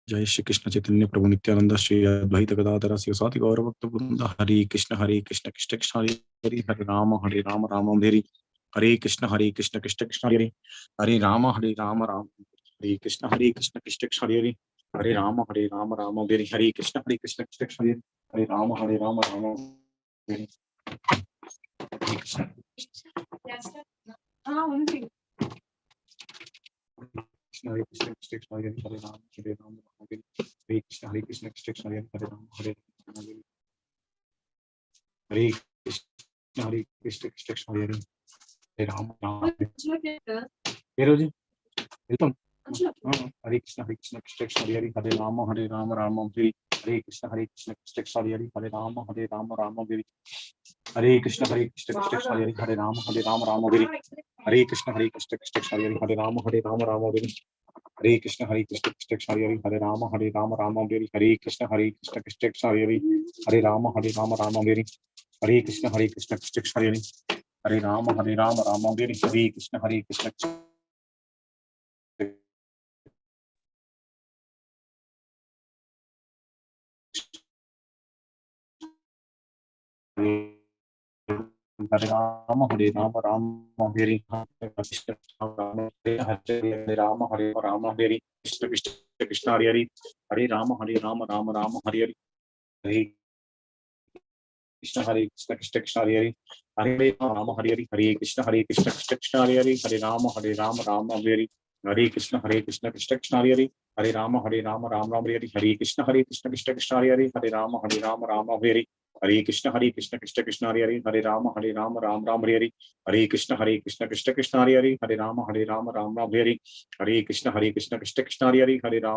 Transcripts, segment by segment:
जय श्री कृष्ण चैतन्य प्रभु नित्यानंद श्री अद्वैत गदाधर शिवसादि गौरभक्त वृंद हरे कृष्ण कृष्ण कृष्ण हरे राम राम राम हरे कृष्ण कृष्ण कृष्ण हरे राम राम हरे कृष्ण कृष्ण कृष्ण हरे राम राम हरे कृष्ण कृष्ण हरे राम राम हरे हरे कृष्ण हरे कृष्ण कृष्ण हरे राम हरे कृष्ण कृष्ण हरे राम हरे कृष्ण हरे राम हरे जी वेलकम हरे कृष्ण कृष्ण हरे राम राम हरे कृष्ण कृष्ण हरे राम राम हरे कृष्ण कृष्ण हरे राम राम हरे कृष्ण कृष्ण हरे राम राम हरे कृष्ण कृष्ण हरे राम राम हरे कृष्ण कृष्ण हरे राम राम हरे कृष्ण कृष्ण हरे राम राम हरे कृष्ण कृष्ण हरे राम राम हरे कृष्ण राम हरे कृष्ण कृष्ण हरे राम राम हरे हरे कृष्ण कृष्ण हरे राम हरे कृष्ण कृष्ण हरे राम हरे कृष्ण कृष्ण हरे राम हरे कृष्ण कृष्ण हरे राम हरे कृष्ण कृष्ण हरे राम हरे कृष्ण कृष्ण हरे राम हरे कृष्ण कृष्ण हरे राम हरे कृष्ण कृष्ण हरे राम हरे कृष्ण कृष्ण हरे राम हरे कृष्ण कृष्ण हरे राम हरे कृष्ण कृष्ण हरे राम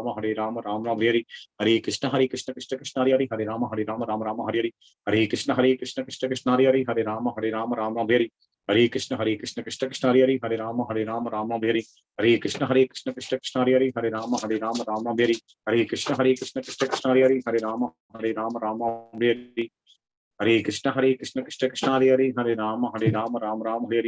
हरे कृष्ण कृष्ण हरे राम हरे कृष्ण कृष्ण हरे राम हरे कृष्ण कृष्ण हरे राम हरे कृष्ण कृष्ण हरे राम हरे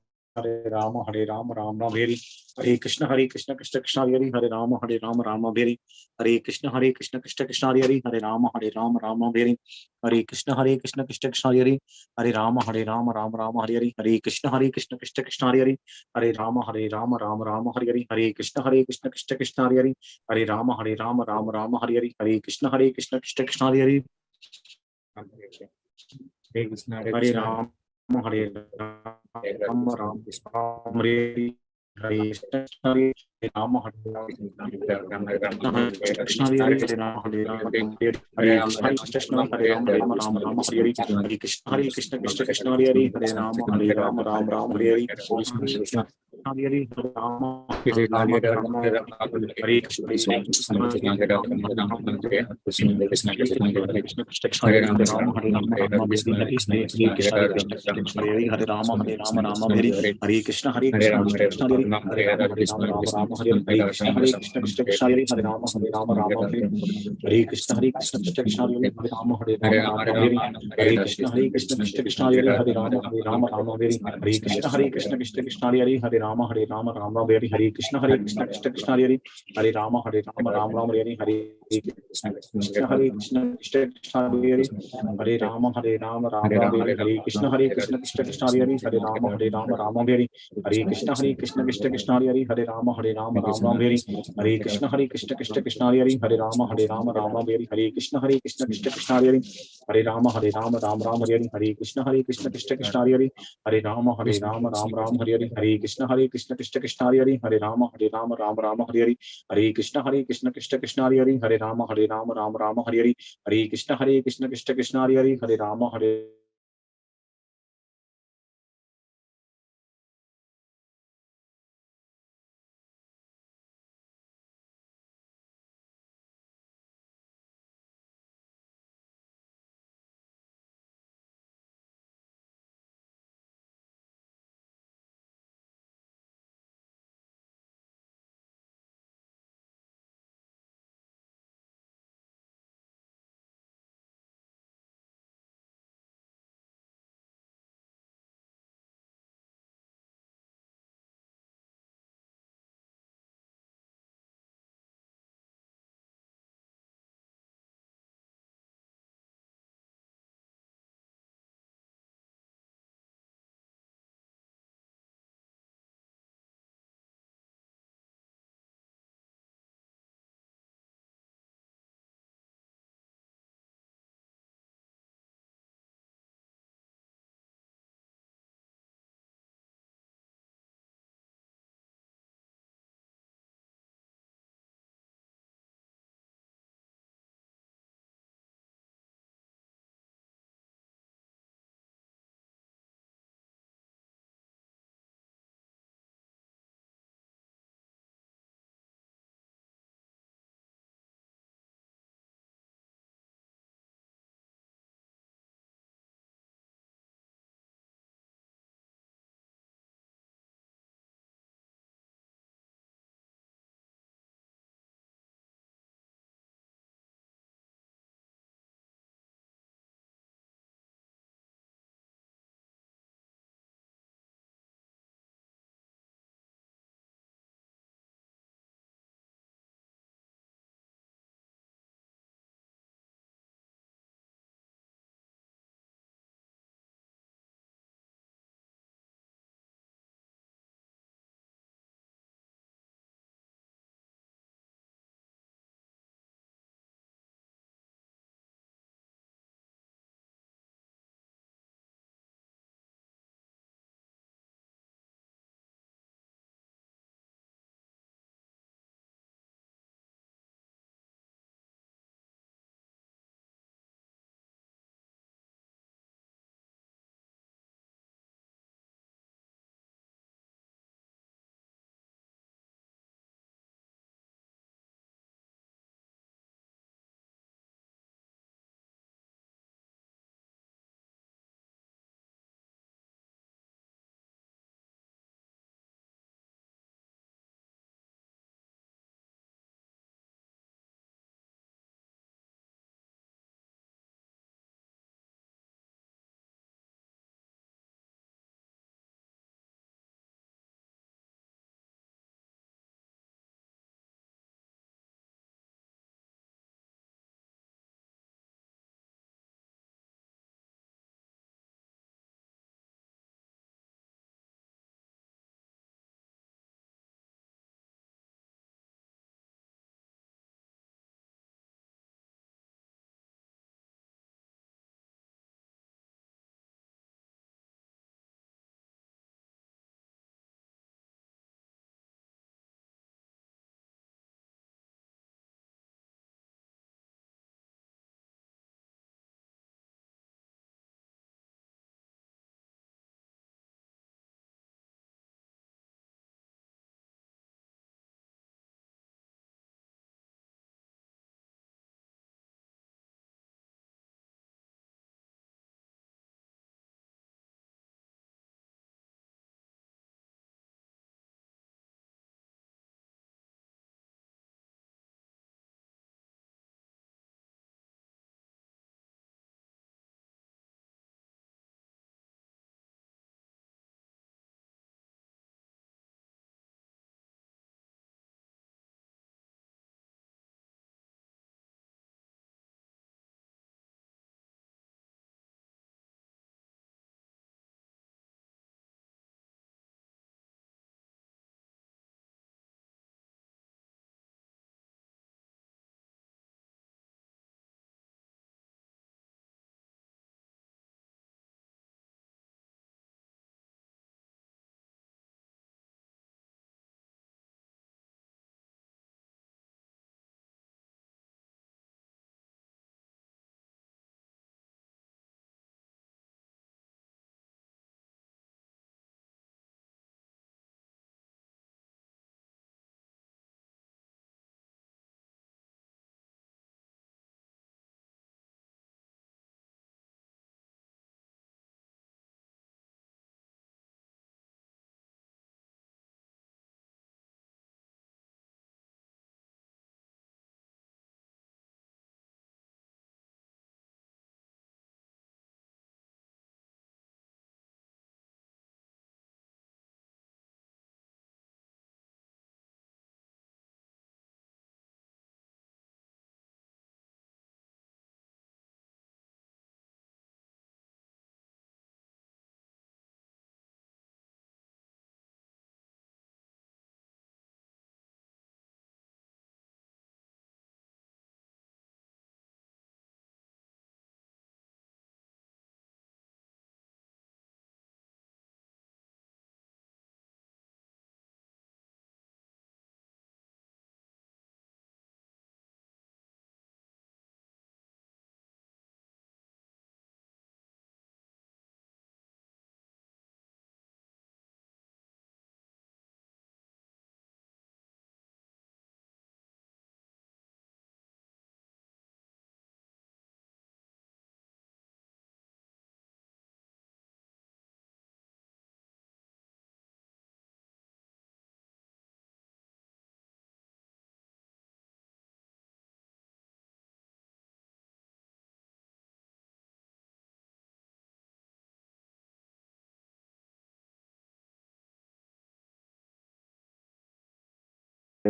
कृष्ण हरे राम हरे कृष्ण कृष्ण हरे कृष्ण राम हरे कृष्ण कृष्ण हरे कृष्ण कृष्ण हरे राम हरे कृष्ण कृष्ण हरे राम हरे कृष्ण कृष्ण हरे राम हरे राम राम राम हरे कृष्ण हरे राम हरे हरे कृष्ण हरे राम हरे कृष्ण हरे राम हरे कृष्ण कृष्ण हरे राम राम हरे कृष्ण हरे राम हरे कृष्ण कृष्ण कृष्ण हरे राम हरे कृष्ण हरे राम हरे कृष्ण कृष्ण हरे राम हरे कृष्ण राम हरे कृष्ण कृष्ण हरे हरे कृष्ण कृष्ण हरे कृष्ण कृष्ण हरे हरे कृष्ण कृष्ण हरे कृष्ण हरे राम हरे कृष्ण कृष्ण हरे कृष्ण हरे हरे कृष्ण कृष्ण हरे कृष्ण कृष्ण हरे कृष्ण हरे हरे कृष्ण कृष्ण हरे कृष्ण कृष्ण हरे राम हरे कृष्ण कृष्ण हरे हरे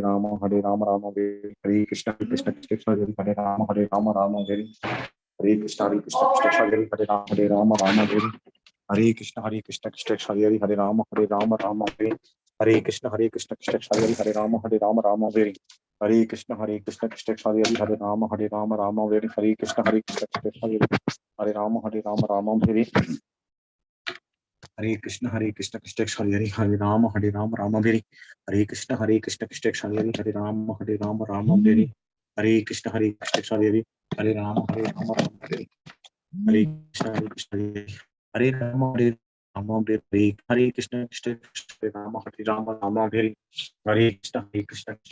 राम हरे राम राम हरे कृष्ण कृष्ण कृष्ण हरे राम हरे हरे कृष्ण कृष्ण हरे राम हरे कृष्ण कृष्ण हरे राम हरे कृष्ण कृष्ण हरे कृष्ण कृष्ण हरे राम हरे कृष्ण हरे राम हरे हरे कृष्ण कृष्ण हरे राम हरे कृष्ण कृष्ण हरे राम हरे कृष्ण कृष्ण हरे राम हरे कृष्ण हरे राम हरे कृष्ण कृष्ण हरे राम हरे कृष्ण कृष्ण हरे कृष्ण हरे राम हरे कृष्ण हरे राम हरे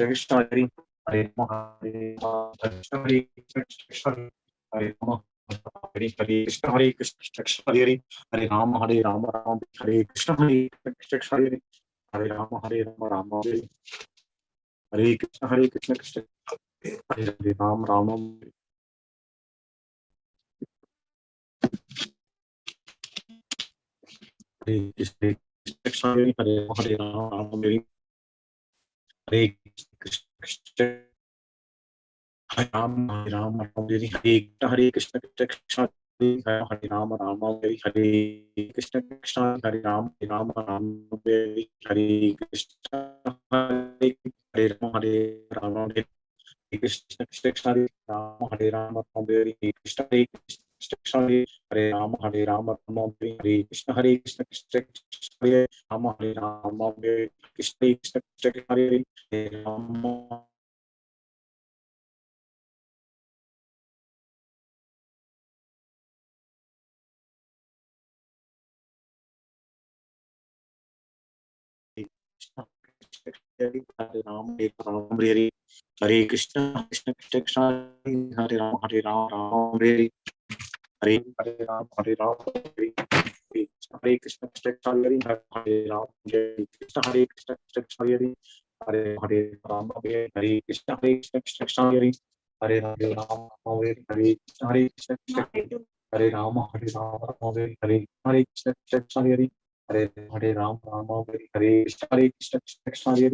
कृष्ण हरे राम हरे कृष्ण कृष्ण हरे राम हरे कृष्ण हरे राम हरे कृष्ण हरे राम हरे कृष्ण कृष्ण हरे राम हरे कृष्ण कृष्ण हरे राम हरे कृष्ण हरे राम हरे कृष्ण कृष्ण हरे राम हरे कृष्ण कृष्ण हरे राम हरे कृष्ण कृष्ण हरे राम हरे कृष्ण कृष्ण हरे राम हरे राम हरे कृष्ण कृष्ण कृष्ण हरे राम राम हरे राम हरे कृष्ण कृष्ण हरे राम हरे कृष्ण कृष्ण हरे राम हरे कृष्ण कृष्ण हरे राम हरे कृष्ण कृष्ण हरे राम हरे कृष्ण कृष्ण हरे राम हरे कृष्ण हरे राम कृष्ण कृष्ण हरे राम हरे कृष्ण हरे राम हरे कृष्ण कृष्ण हरे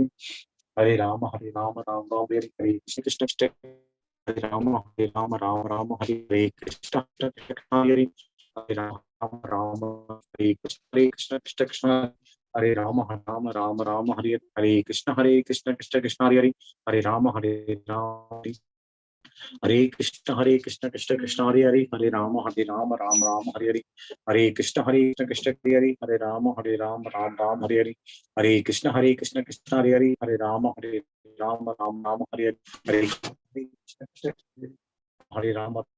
राम हरे कृष्ण कृष्ण हरे राम हरे कृष्ण हरे राम हरे कृष्ण हरे राम हरे कृष्ण कृष्ण हरे राम हरे कृष्ण हरे कृष्ण हरे कृष्ण कृष्ण हरे राम हरे कृष्ण कृष्ण हरे कृष्ण कृष्ण हरे राम हरे कृष्ण हरे कृष्ण हरे राम हरे कृष्ण हरे राम हरे कृष्ण हरे राम हरे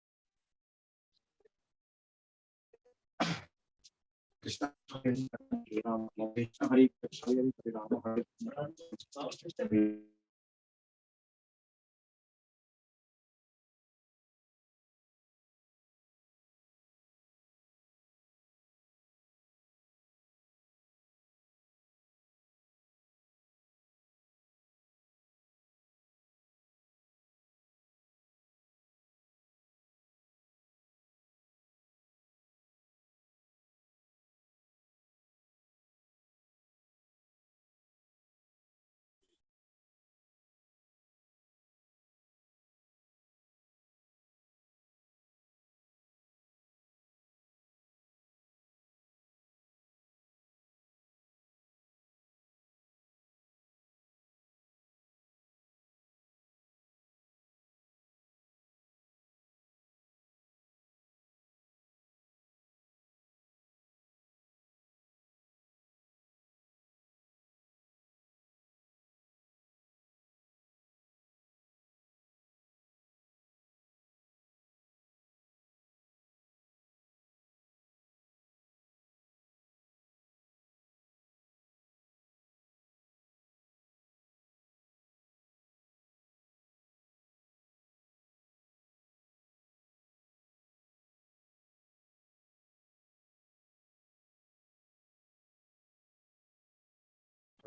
कृष्ण हरे कृष्ण हरे कृष्ण हरे राम हरे कृष्ण हरे राम हरे कृष्ण हरे राम हरे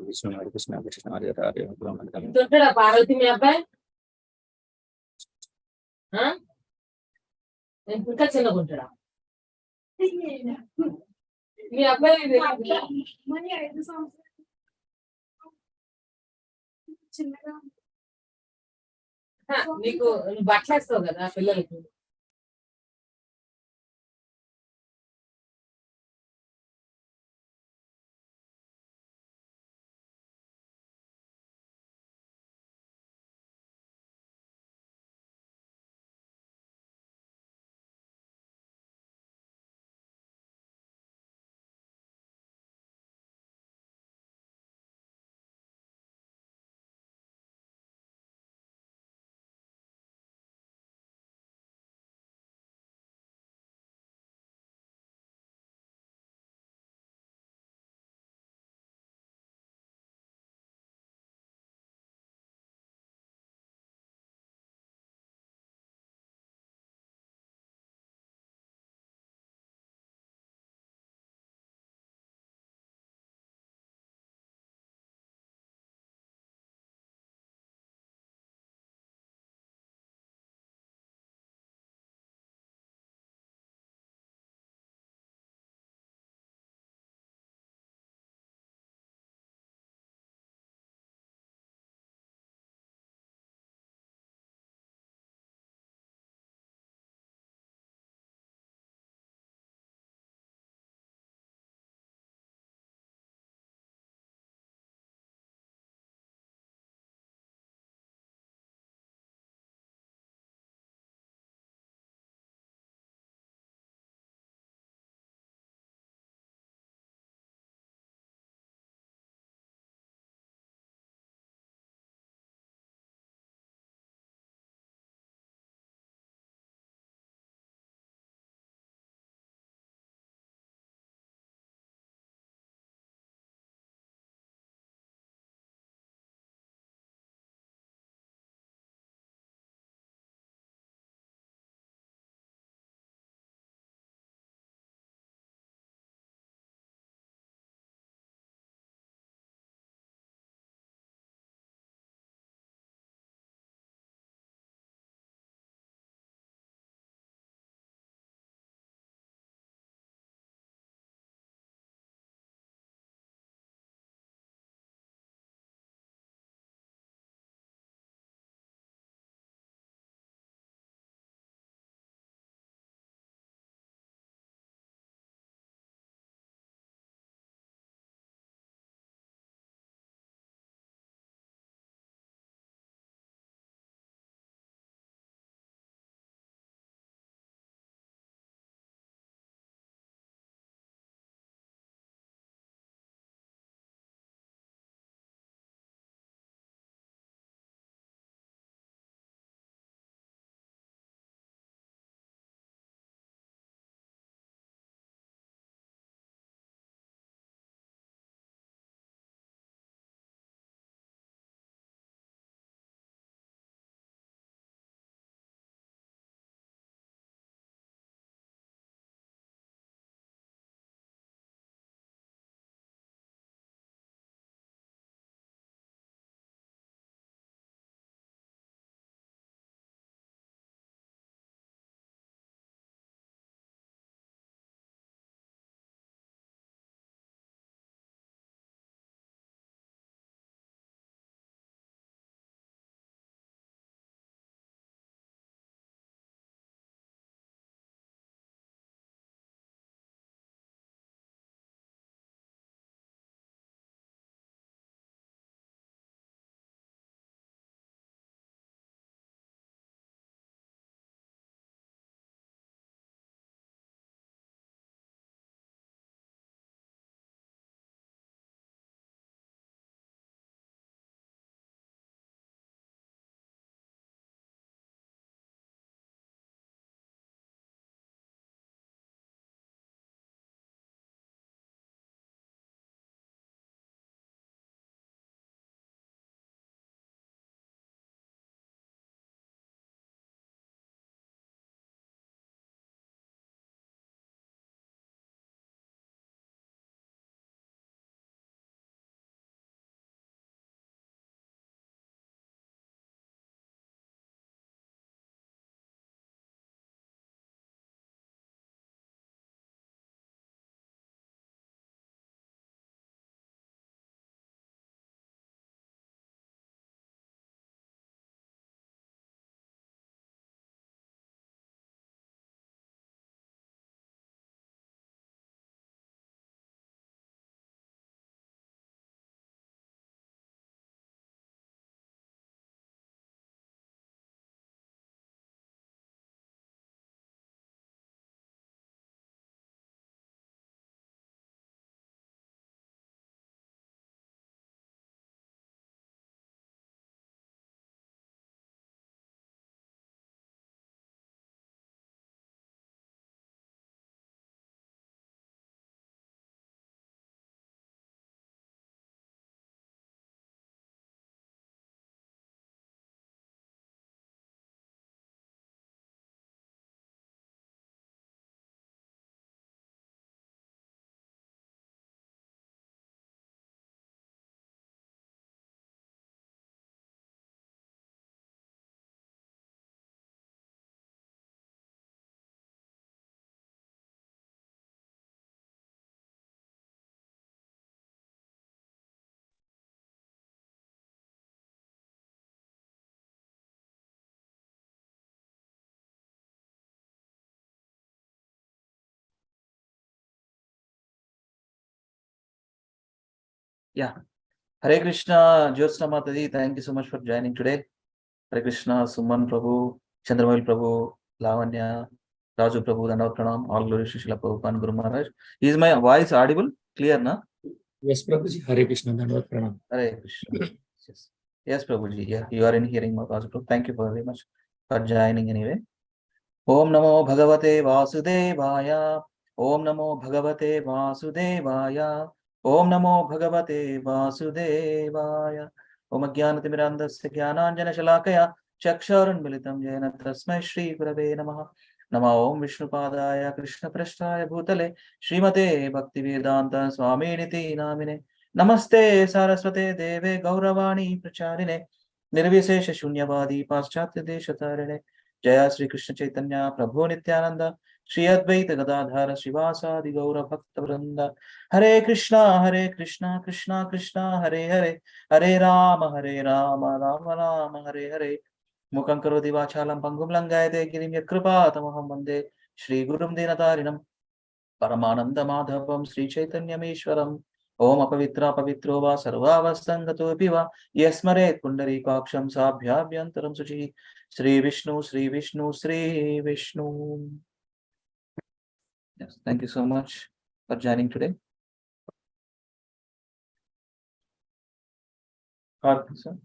Krishna, Hare Krishna, Krishna Hare Hare, Hare Rama, Hare Rama. దొంగడా పార్వతి మీ అబ్బాయి ఇంకా చిన్నగా ఉంటాడా మీ అబ్బాయి నీకు బట్టలు వేస్తావు కదా పిల్లలకి Yeah. Hare Krishna, Jyotsna Mataji, thank you so much for joining today. Hare Krishna, Suman Prabhu, Chandramouli Prabhu, Lavanya, Raju Prabhu, Dandavat Pranam, all glory to Srila Prabhupada Guru Maharaj. Is my voice audible? Clear, na? Yes, Prabhuji. Hare Krishna. Dandavat Pranam. Hare Krishna. Yes, yes, Prabhuji. Yeah, you are in hearing, Raju Prabhu. Thank you very much for joining anyway. Om Namo Bhagavate Vasudevaya. Om Namo Bhagavate Vasudevaya. Om Namo Bhagavate Vasudevaya. Om Ajnanatimirandasya Jnananjana Shalakaya Chakshurunmilitam Jena Tasmai Shri Gurave Namaha. Nama Om Vishnupadaya Krishna Prasthaya Bhutale Srimate Bhaktivedanta Swaminiti Namine. Namaste Saraswate Deve Gauravani Pracharine Nirvisesha Shunyavadi Paschatya Deshatarine. Jaya Sri Krishna Chaitanya Prabhu Nityananda Shri Advaita Gadadhara Srivasadi Gaura Bhakta Vrinda. Hare Krishna Krishna Krishna Hare Hare Hare Rama Rama Rama Hare Hare Mukhaṁ karoti vācālam pangum langayate girim yakripā tamaham vande Shri Gurum Dinatarinam Paramananda Madhavam Sri Chaitanyam Ishwaram Om apavitra pavitro va sarvavasthangato piva yasmaret pundarikaksham sabhyabhyantaram suchi Sri Vishnu Sri Vishnu Sri Vishnu. Yes, thank you so much for joining today. Sir?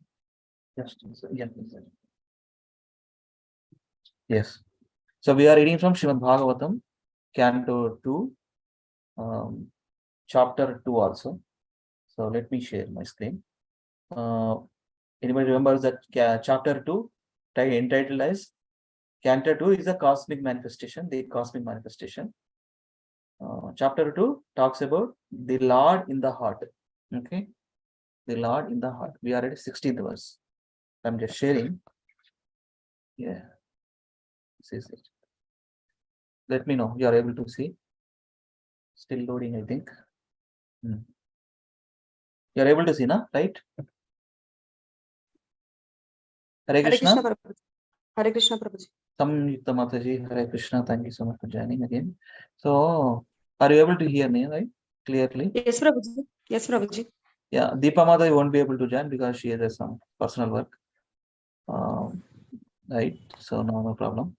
Yes. So we are reading from Srimad Bhagavatam, Canto 2, Chapter 2 also. So let me share my screen. Anybody remembers that Chapter 2 entitled as Canto 2 is a cosmic manifestation, the cosmic manifestation. Chapter 2 talks about the Lord in the heart. Okay, the Lord in the heart. We are at 16th verse. I'm just sharing. Yeah, this is it. Let me know you are able to see. Still loading, I think. You are able to see, na? Right? Hare Krishna. Hare Krishna Prabhuji. Samyukta Mataji, Hare Krishna. Thank you so much for joining again. So, are you able to hear me, right? Clearly? Yes, Prabhuji. Yes, Prabhuji. Yeah, Deepa Mataji won't be able to join because she has some personal work. Right? So, no problem.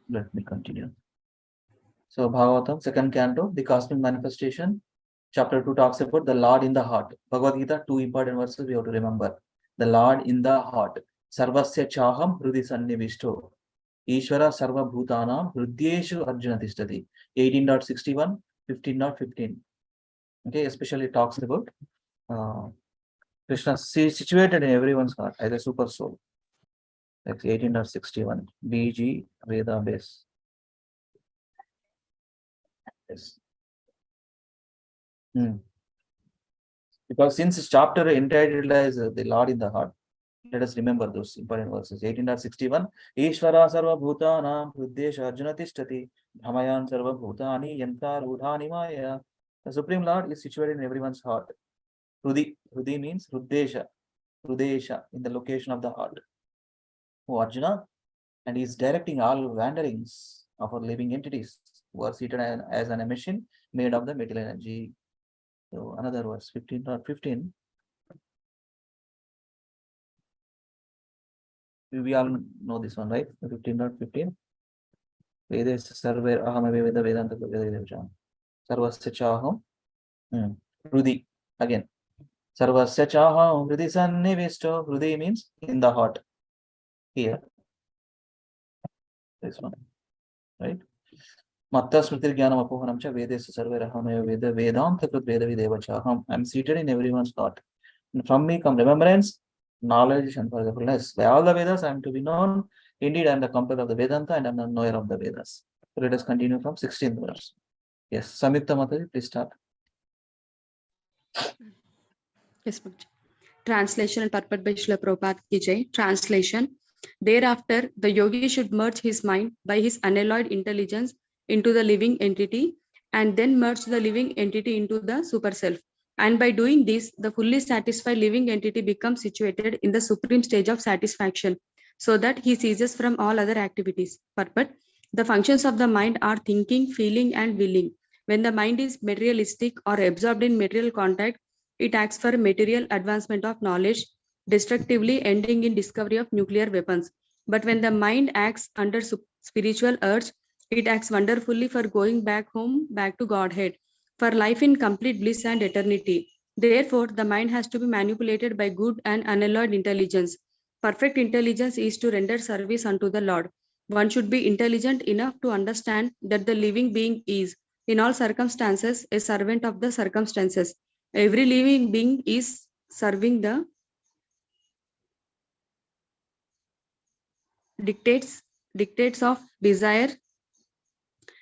Let me continue. So, Bhagavatam, second canto, the cosmic manifestation. Chapter 2 talks about the Lord in the heart. Bhagavad Gita, 2 important verses we have to remember. The Lord in the heart. Sarvasya chaham hrudi sannivishto. Ishvara sarva bhutanam hrudyeshu arjuna tishtati. 18.61, 15.15. Okay, especially talks about Krishna situated in everyone's heart as a super soul. That's 18.61. BG Veda base. Yes. Because since this chapter entitled as the Lord in the heart, let us remember those important verses. 18.61. Ishvara sarva bhutanam hrudyesha arjuna tishtati. Dhamayan sarva bhutani yantar udhani maya. The Supreme Lord is situated in everyone's heart. Hrudi means Hruddesha, in the location of the heart. Oh, Arjuna, and he is directing all wanderings of our living entities who are seated as an machine made of the material energy. So another verse, 15.15. We all know this one, right? 15.15. Vedas sarver aham veda vedanta vedavijam. Sarvasya chaham. Hrudi. Again. Sarvasya chaham hrudi sannivisto. Hrudi means in the heart. Here. This one. Right? Matta smriti jnanam apohanam cha vedesya sarver aham veda vedanta veda videva chaham. I am seated in everyone's heart. And from me come remembrance, knowledge, and forgetfulness. By all the Vedas, I am to be known. Indeed, I am the compiler of the Vedanta and I am the knower of the Vedas. So let us continue from 16th verse. Yes, Samyukta Mataji, please start. Yes, Prabhuji. Translation and purport by Srila Prabhupada ki jai. Translation. Thereafter, the yogi should merge his mind by his unalloyed intelligence into the living entity and then merge the living entity into the super self. And by doing this, the fully satisfied living entity becomes situated in the supreme stage of satisfaction, so that he ceases from all other activities. Purport. The functions of the mind are thinking, feeling, and willing. When the mind is materialistic or absorbed in material contact, it acts for material advancement of knowledge, destructively ending in discovery of nuclear weapons. But when the mind acts under spiritual urge, it acts wonderfully for going back home, back to Godhead, for life in complete bliss and eternity. Therefore, the mind has to be manipulated by good and unalloyed intelligence. Perfect intelligence is to render service unto the Lord. One should be intelligent enough to understand that the living being is, in all circumstances, a servant of the circumstances. Every living being is serving the dictates of desire,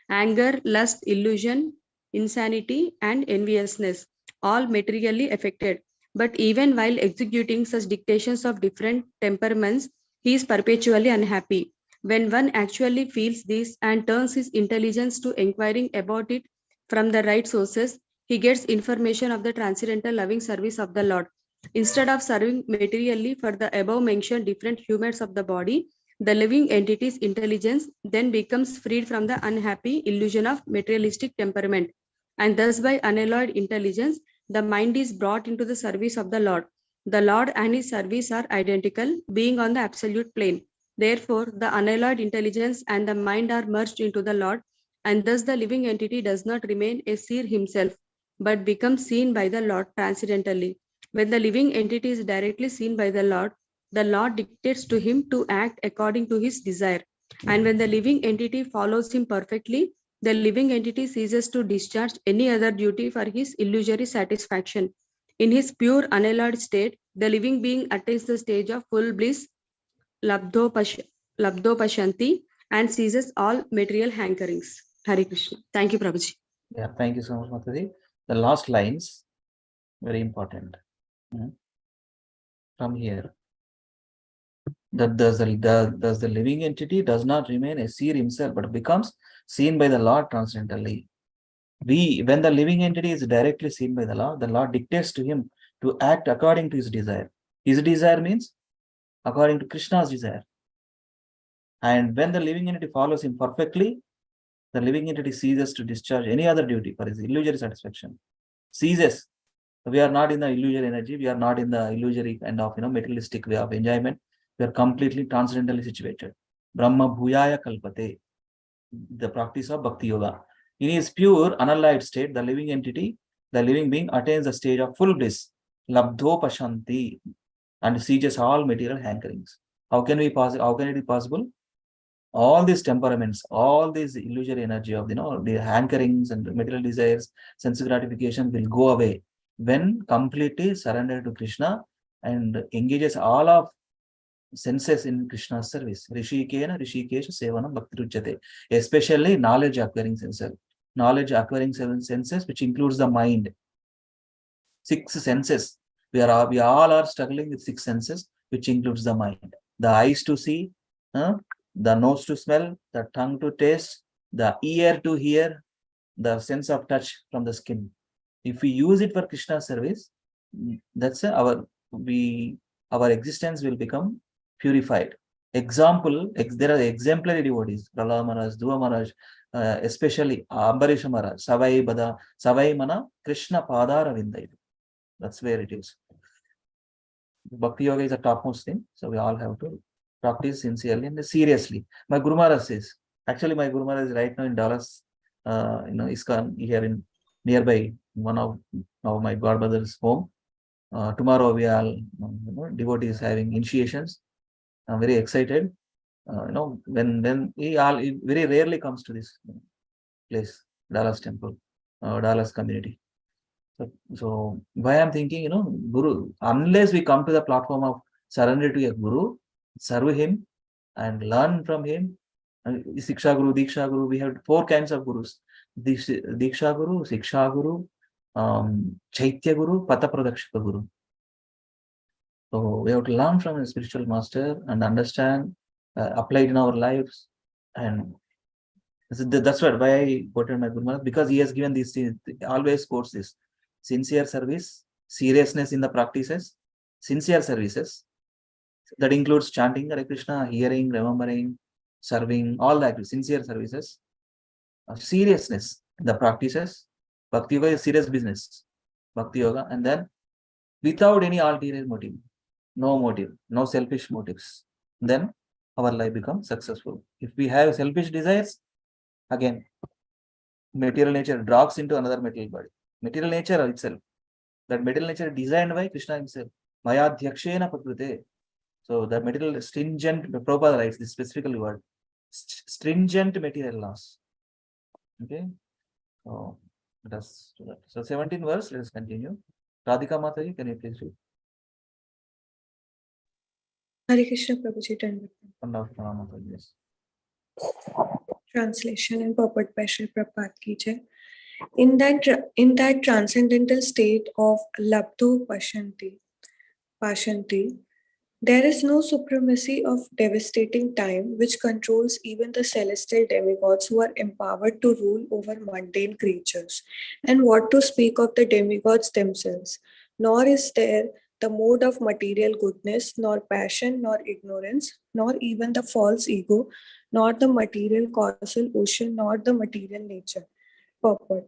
anger, lust, illusion, insanity, and enviousness, all materially affected. But even while executing such dictations of different temperaments, he is perpetually unhappy. When one actually feels this and turns his intelligence to inquiring about it from the right sources, he gets information of the transcendental loving service of the Lord. Instead of serving materially for the above mentioned different humors of the body, the living entity's intelligence then becomes freed from the unhappy illusion of materialistic temperament, and thus by unalloyed intelligence, the mind is brought into the service of the Lord. The Lord and his service are identical, being on the absolute plane. Therefore, the unalloyed intelligence and the mind are merged into the Lord, and thus the living entity does not remain a seer himself, but becomes seen by the Lord transcendentally. When the living entity is directly seen by the Lord dictates to him to act according to his desire. And when the living entity follows him perfectly, the living entity ceases to discharge any other duty for his illusory satisfaction. In his pure unalloyed state, the living being attains the stage of full bliss, labdopashanti, and ceases all material hankerings. Hare Krishna. Thank you, Prabhuji. Yeah, thank you so much, Mataji. The last lines, very important. From here, that does the living entity does not remain a seer himself, but becomes seen by the Lord transcendentally. When the living entity is directly seen by the Lord dictates to him to act according to his desire. His desire means according to Krishna's desire. And when the living entity follows him perfectly, the living entity ceases to discharge any other duty for his illusory satisfaction. Ceases. We are not in the illusory energy. We are not in the illusory kind of materialistic way of enjoyment. We are completely transcendentally situated. Brahma Bhuyaya Kalpate, the practice of Bhakti Yoga. In his pure, unalloyed state, the living entity, the living being attains the stage of full bliss, Labdopashanti, and ceases all material hankerings. How can it be possible? All these temperaments, all these illusory energy of the hankerings and material desires, sense gratification will go away when completely surrendered to Krishna and engages all of senses in Krishna's service. Rishikena Rishikesha Sevanam Bhakti Ruchate. Especially knowledge acquiring senses. Knowledge acquiring senses, which includes the mind. 6 senses. We all are struggling with 6 senses, which includes the mind. The eyes to see, the nose to smell, the tongue to taste, the ear to hear, the sense of touch from the skin. If we use it for Krishna service, that's our existence will become purified. Example, there are exemplary devotees, Prahlad Maharaj, Dhruva Maharaj, especially Ambarish Maharaj, Savai Mana, Krishna Padara Vindai. That's where it is. Bhakti Yoga is the topmost thing, so we all have to practice sincerely and seriously. My Guru Maharaj says, actually my Guru Maharaj is right now in Dallas, ISKCON here in nearby one of my godbrother's home. Tomorrow we are devotees having initiations. I'm very excited. When he very rarely comes to this place, Dallas temple, Dallas community. So why I'm thinking, Guru, unless we come to the platform of surrender to a Guru, serve him and learn from him. Siksha Guru, Diksha Guru, we have 4 kinds of Gurus. Diksha Guru, Siksha Guru, Chaitya Guru, Pata Pradakshika Guru. So we have to learn from a spiritual master and understand, apply it in our lives. And that's why I quoted my Guru Maharaj, because he has given these things, always quotes this. Sincere service, seriousness in the practices, sincere services. That includes chanting Hare Krishna, hearing, remembering, serving, all that, sincere services. Seriousness in the practices. Bhakti Yoga is serious business. Bhakti Yoga. And then without any ulterior motive, no selfish motives, then our life becomes successful. If we have selfish desires, again, material nature drops into another material body. Material nature itself, that material nature designed by Krishna himself. Maya Dhyakshena Prakrite. So the material stringent, Prabhupada writes this specifically word, stringent material laws. Okay. So let us do that. So 17th verse, let us continue. Radhika Mataji, can you please read? Hare Krishna Prabhuji, Yes. translation and purport by Sri Prabhupada ki jai. In that transcendental state of labdho pashanti, there is no supremacy of devastating time which controls even the celestial demigods who are empowered to rule over mundane creatures. And what to speak of the demigods themselves? Nor is there the mode of material goodness, nor passion, nor ignorance, nor even the false ego, nor the material causal ocean, nor the material nature. Purport.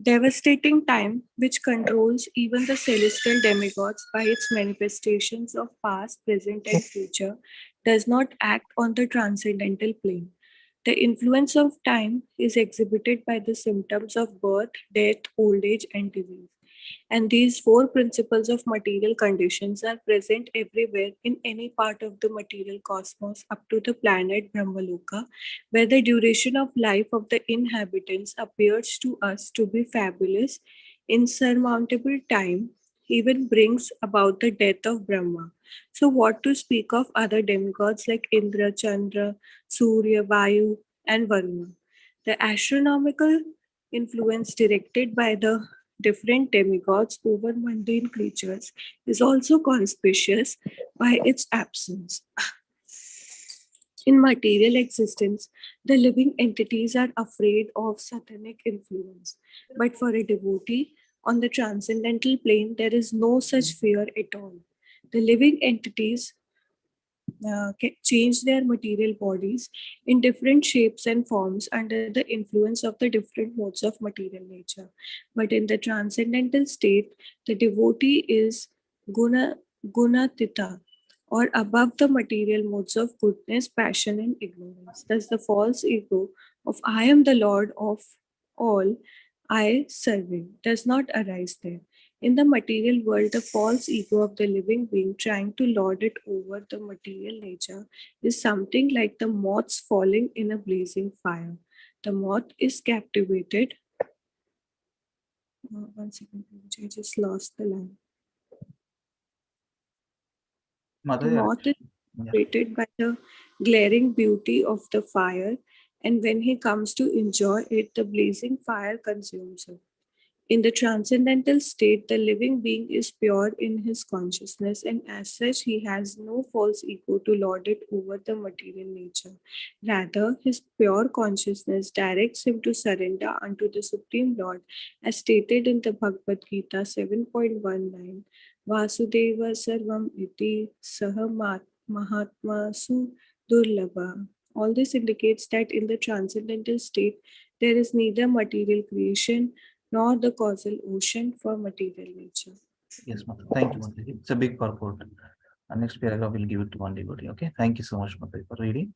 Devastating time, which controls even the celestial demigods by its manifestations of past, present, and future, does not act on the transcendental plane. The influence of time is exhibited by the symptoms of birth, death, old age, and disease. And these four principles of material conditions are present everywhere in any part of the material cosmos up to the planet Brahmaloka, where the duration of life of the inhabitants appears to us to be fabulous, insurmountable time, even brings about the death of Brahma. So, what to speak of other demigods like Indra, Chandra, Surya, Vayu, and Varuna? The astronomical influence directed by the different demigods over mundane creatures is also conspicuous by its absence. In material existence, the living entities are afraid of satanic influence. But for a devotee, on the transcendental plane, there is no such fear at all. The living entities change their material bodies in different shapes and forms under the influence of the different modes of material nature. But in the transcendental state, the devotee is gunatita, or above the material modes of goodness, passion, and ignorance. Thus, the false ego of I am the Lord of all, I serving, does not arise there. In the material world, the false ego of the living being trying to lord it over the material nature is something like the moths falling in a blazing fire. The moth is captivated. One second, I just lost the line. The moth is captivated by the glaring beauty of the fire, and when he comes to enjoy it, the blazing fire consumes him. In the transcendental state, the living being is pure in his consciousness, and as such, he has no false ego to lord it over the material nature. Rather, his pure consciousness directs him to surrender unto the Supreme Lord, as stated in the Bhagavad Gita 7.19. Vasudeva Sarvam Iti Saha Mahatma Su Durlabha. All this indicates that in the transcendental state, there is neither material creation nor the causal ocean for material nature. Yes, Mata. Thank you, Mata. It's a big purport. And next paragraph will give it to one devotee. Okay. Thank you so much, Mata, for reading.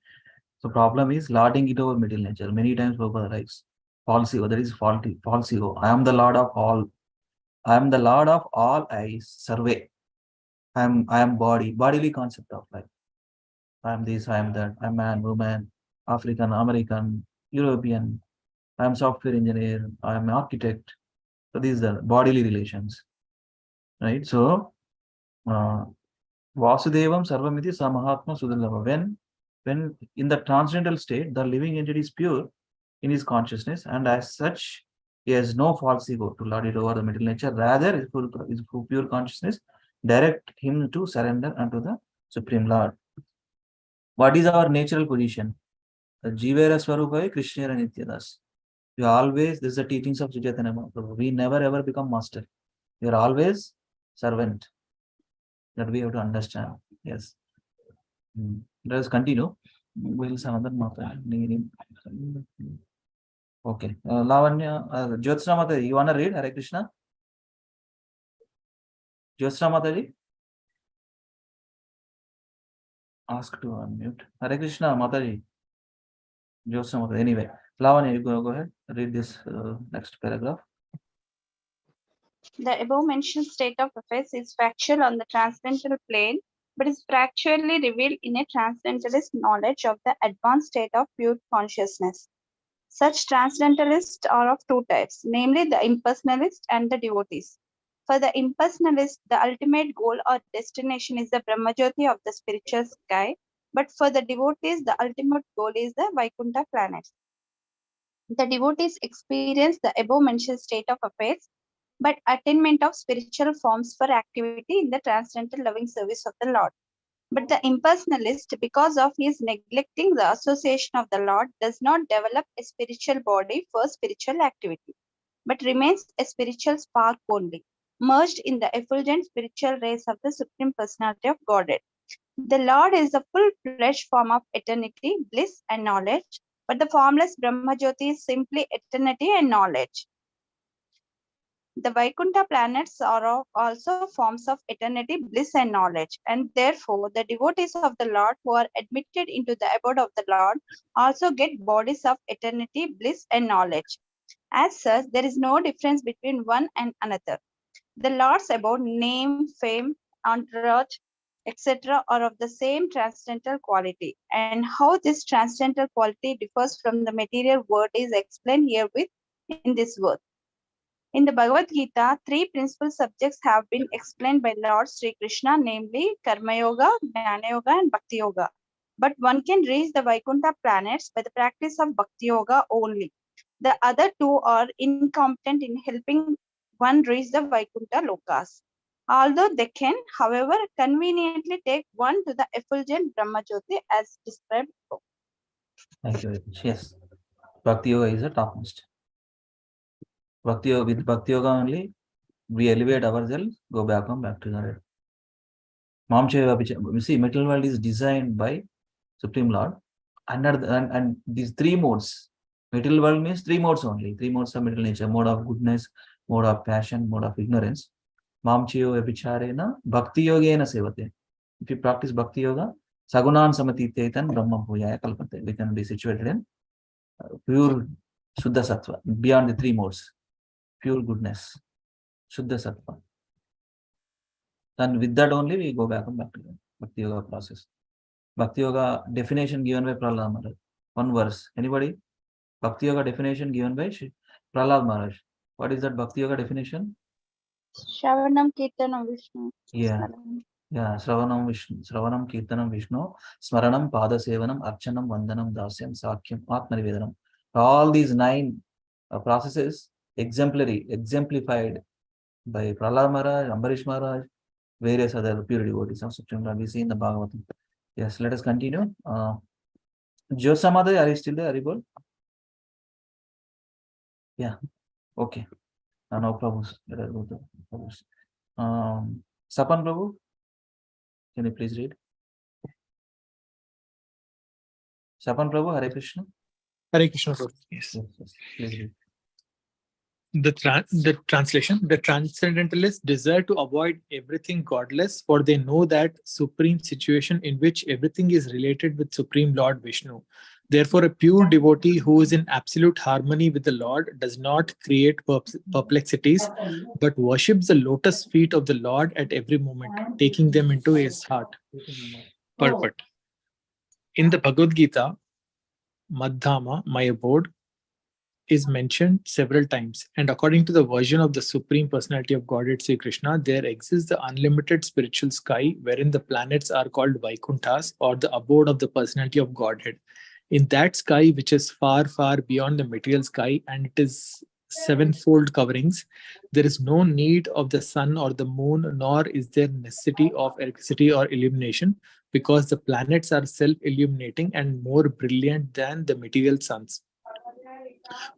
So problem is lording it over material nature. Many times Prabhupada writes, false ego, that is false ego. I am the Lord of all. I am the Lord of all I survey. I am bodily concept of life. I am this, I am that, I am man, woman, African, American, European, I am software engineer, I am architect. So these are bodily relations. Right? So Vasudevam Sarvamiti Samahatma Sudalava. When in the transcendental state, the living entity is pure in his consciousness, and as such, he has no false ego to lord it over the material nature. Rather, his pure consciousness direct him to surrender unto the Supreme Lord. What is our natural position? The Jivera Swarupai, Krishna and Nityadas. You always, this is the teachings of Chaitanya Mahaprabhu. We never ever become master. We are always servant. That we have to understand. Yes. Let us continue. We'll see another matter. Okay. Lavanya, Jyotsna Mataji, you want to read Hare Krishna? Jyotsna Mataji? Ask to unmute. Hare Krishna Mataji. Jyotsna Mataji. Anyway, Lavanya, you go ahead. Read this next paragraph. The above-mentioned state of affairs is factual on the transcendental plane, but is factually revealed in a transcendentalist knowledge of the advanced state of pure consciousness. Such transcendentalists are of two types, namely the impersonalist and the devotees. For the impersonalist, the ultimate goal or destination is the Brahmajyoti of the spiritual sky, but for the devotees, the ultimate goal is the Vaikuntha planets. The devotees experience the above-mentioned state of affairs but attainment of spiritual forms for activity in the transcendental loving service of the Lord. But the impersonalist, because of his neglecting the association of the Lord, does not develop a spiritual body for spiritual activity, but remains a spiritual spark only, merged in the effulgent spiritual rays of the Supreme Personality of Godhead. The Lord is the full-fledged form of eternity, bliss, and knowledge, but the formless Brahmajyoti is simply eternity and knowledge. The Vaikuntha planets are also forms of eternity, bliss, and knowledge, and therefore the devotees of the Lord who are admitted into the abode of the Lord also get bodies of eternity, bliss, and knowledge. As such, there is no difference between one and another. The Lord's abode, name, fame, entourage, etc., are of the same transcendental quality, and how this transcendental quality differs from the material world is explained herewith in this verse. In the Bhagavad Gita, three principal subjects have been explained by Lord Sri Krishna, namely Karma Yoga, Jnana Yoga, and Bhakti Yoga. But one can reach the Vaikuntha planets by the practice of Bhakti Yoga only. The other two are incompetent in helping one reach the Vaikuntha lokas. Although they can, however, conveniently take one to the effulgent Brahmajyoti as described above. Thank you very much. Yes. Bhakti Yoga is the topmost. Bhakti Yoga, with Bhakti Yoga only, we elevate ourselves, go back to the you see, material world is designed by Supreme Lord. And these three modes, material world means three modes only. Three modes of material nature: mode of goodness, mode of passion, mode of ignorance. Mamchayo Vibhicharena, Bhakti Yogena Sevate. If you practice Bhakti Yoga, Sagunan Samatitetan Brahma Bhuyaya Kalpate. We can be situated in pure Shuddha Sattva, beyond the three modes. Pure goodness, Shuddha Sattva. And with that only we go back to the Bhakti Yoga process. Bhakti Yoga definition given by Prahlad Maharaj. One verse. Anybody? Bhakti Yoga definition given by Prahlad Maharaj. What is that Bhakti Yoga definition? Shravanam Kirtanam Vishnu. Yeah. Yeah. Shravanam Vishnu. Shravanam Kirtanam Vishnu. Smaranam Pada Sevanam Archanam Vandanam Dasyam Sakyam Atmanivedanam. All these 9 processes exemplified by Prahlad Maharaj, Ambarish Maharaj, various other pure devotees of Supreme Lord. We see in the Bhagavatam. Yes, let us continue. Josamadhi, are you still there? Aribol? Yeah. Okay. No problems. Let us go to Prabhus. Sapan Prabhu, can you please read? Sapan Prabhu, Hare Krishna. Hare Krishna. Prabhu. Yes. Yes, please read. The translation: the transcendentalists desire to avoid everything godless, for they know that supreme situation in which everything is related with Supreme Lord Vishnu. Therefore, a pure devotee who is in absolute harmony with the Lord does not create perplexities, but worships the lotus feet of the Lord at every moment, taking them into his heart. Purport. In the Bhagavad Gita, Madhyama, my abode, is mentioned several times, and according to the version of the Supreme Personality of Godhead Sri Krishna, there exists the unlimited spiritual sky wherein the planets are called Vaikunthas, or the abode of the Personality of Godhead. In that sky, which is far, far beyond the material sky, and it is sevenfold coverings, there is no need of the sun or the moon, nor is there necessity of electricity or illumination, because the planets are self-illuminating and more brilliant than the material suns.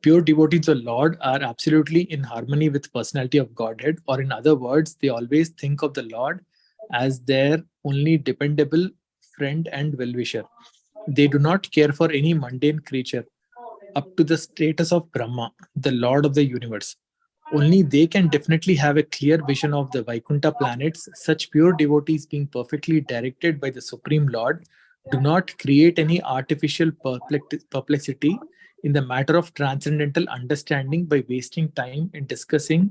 Pure devotees of Lord are absolutely in harmony with personality of Godhead, or in other words, they always think of the Lord as their only dependable friend and well-wisher. They do not care for any mundane creature. up to the status of Brahma, the Lord of the universe. Only they can definitely have a clear vision of the Vaikuntha planets. Such pure devotees, being perfectly directed by the Supreme Lord, do not create any artificial perplexity in the matter of transcendental understanding by wasting time in discussing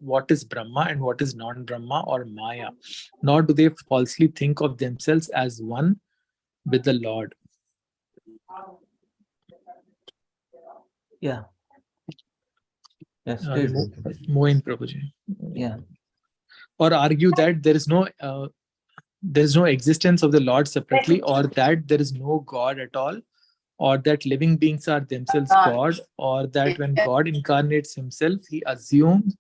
what is Brahma and what is non-Brahma or Maya, nor do they falsely think of themselves as one with the Lord. Yeah. Yes, please. Moin Prabhuji. Yeah. Or argue that there is no existence of the Lord separately, or that there is no God at all, or that living beings are themselves God, or that when God incarnates himself, he assumes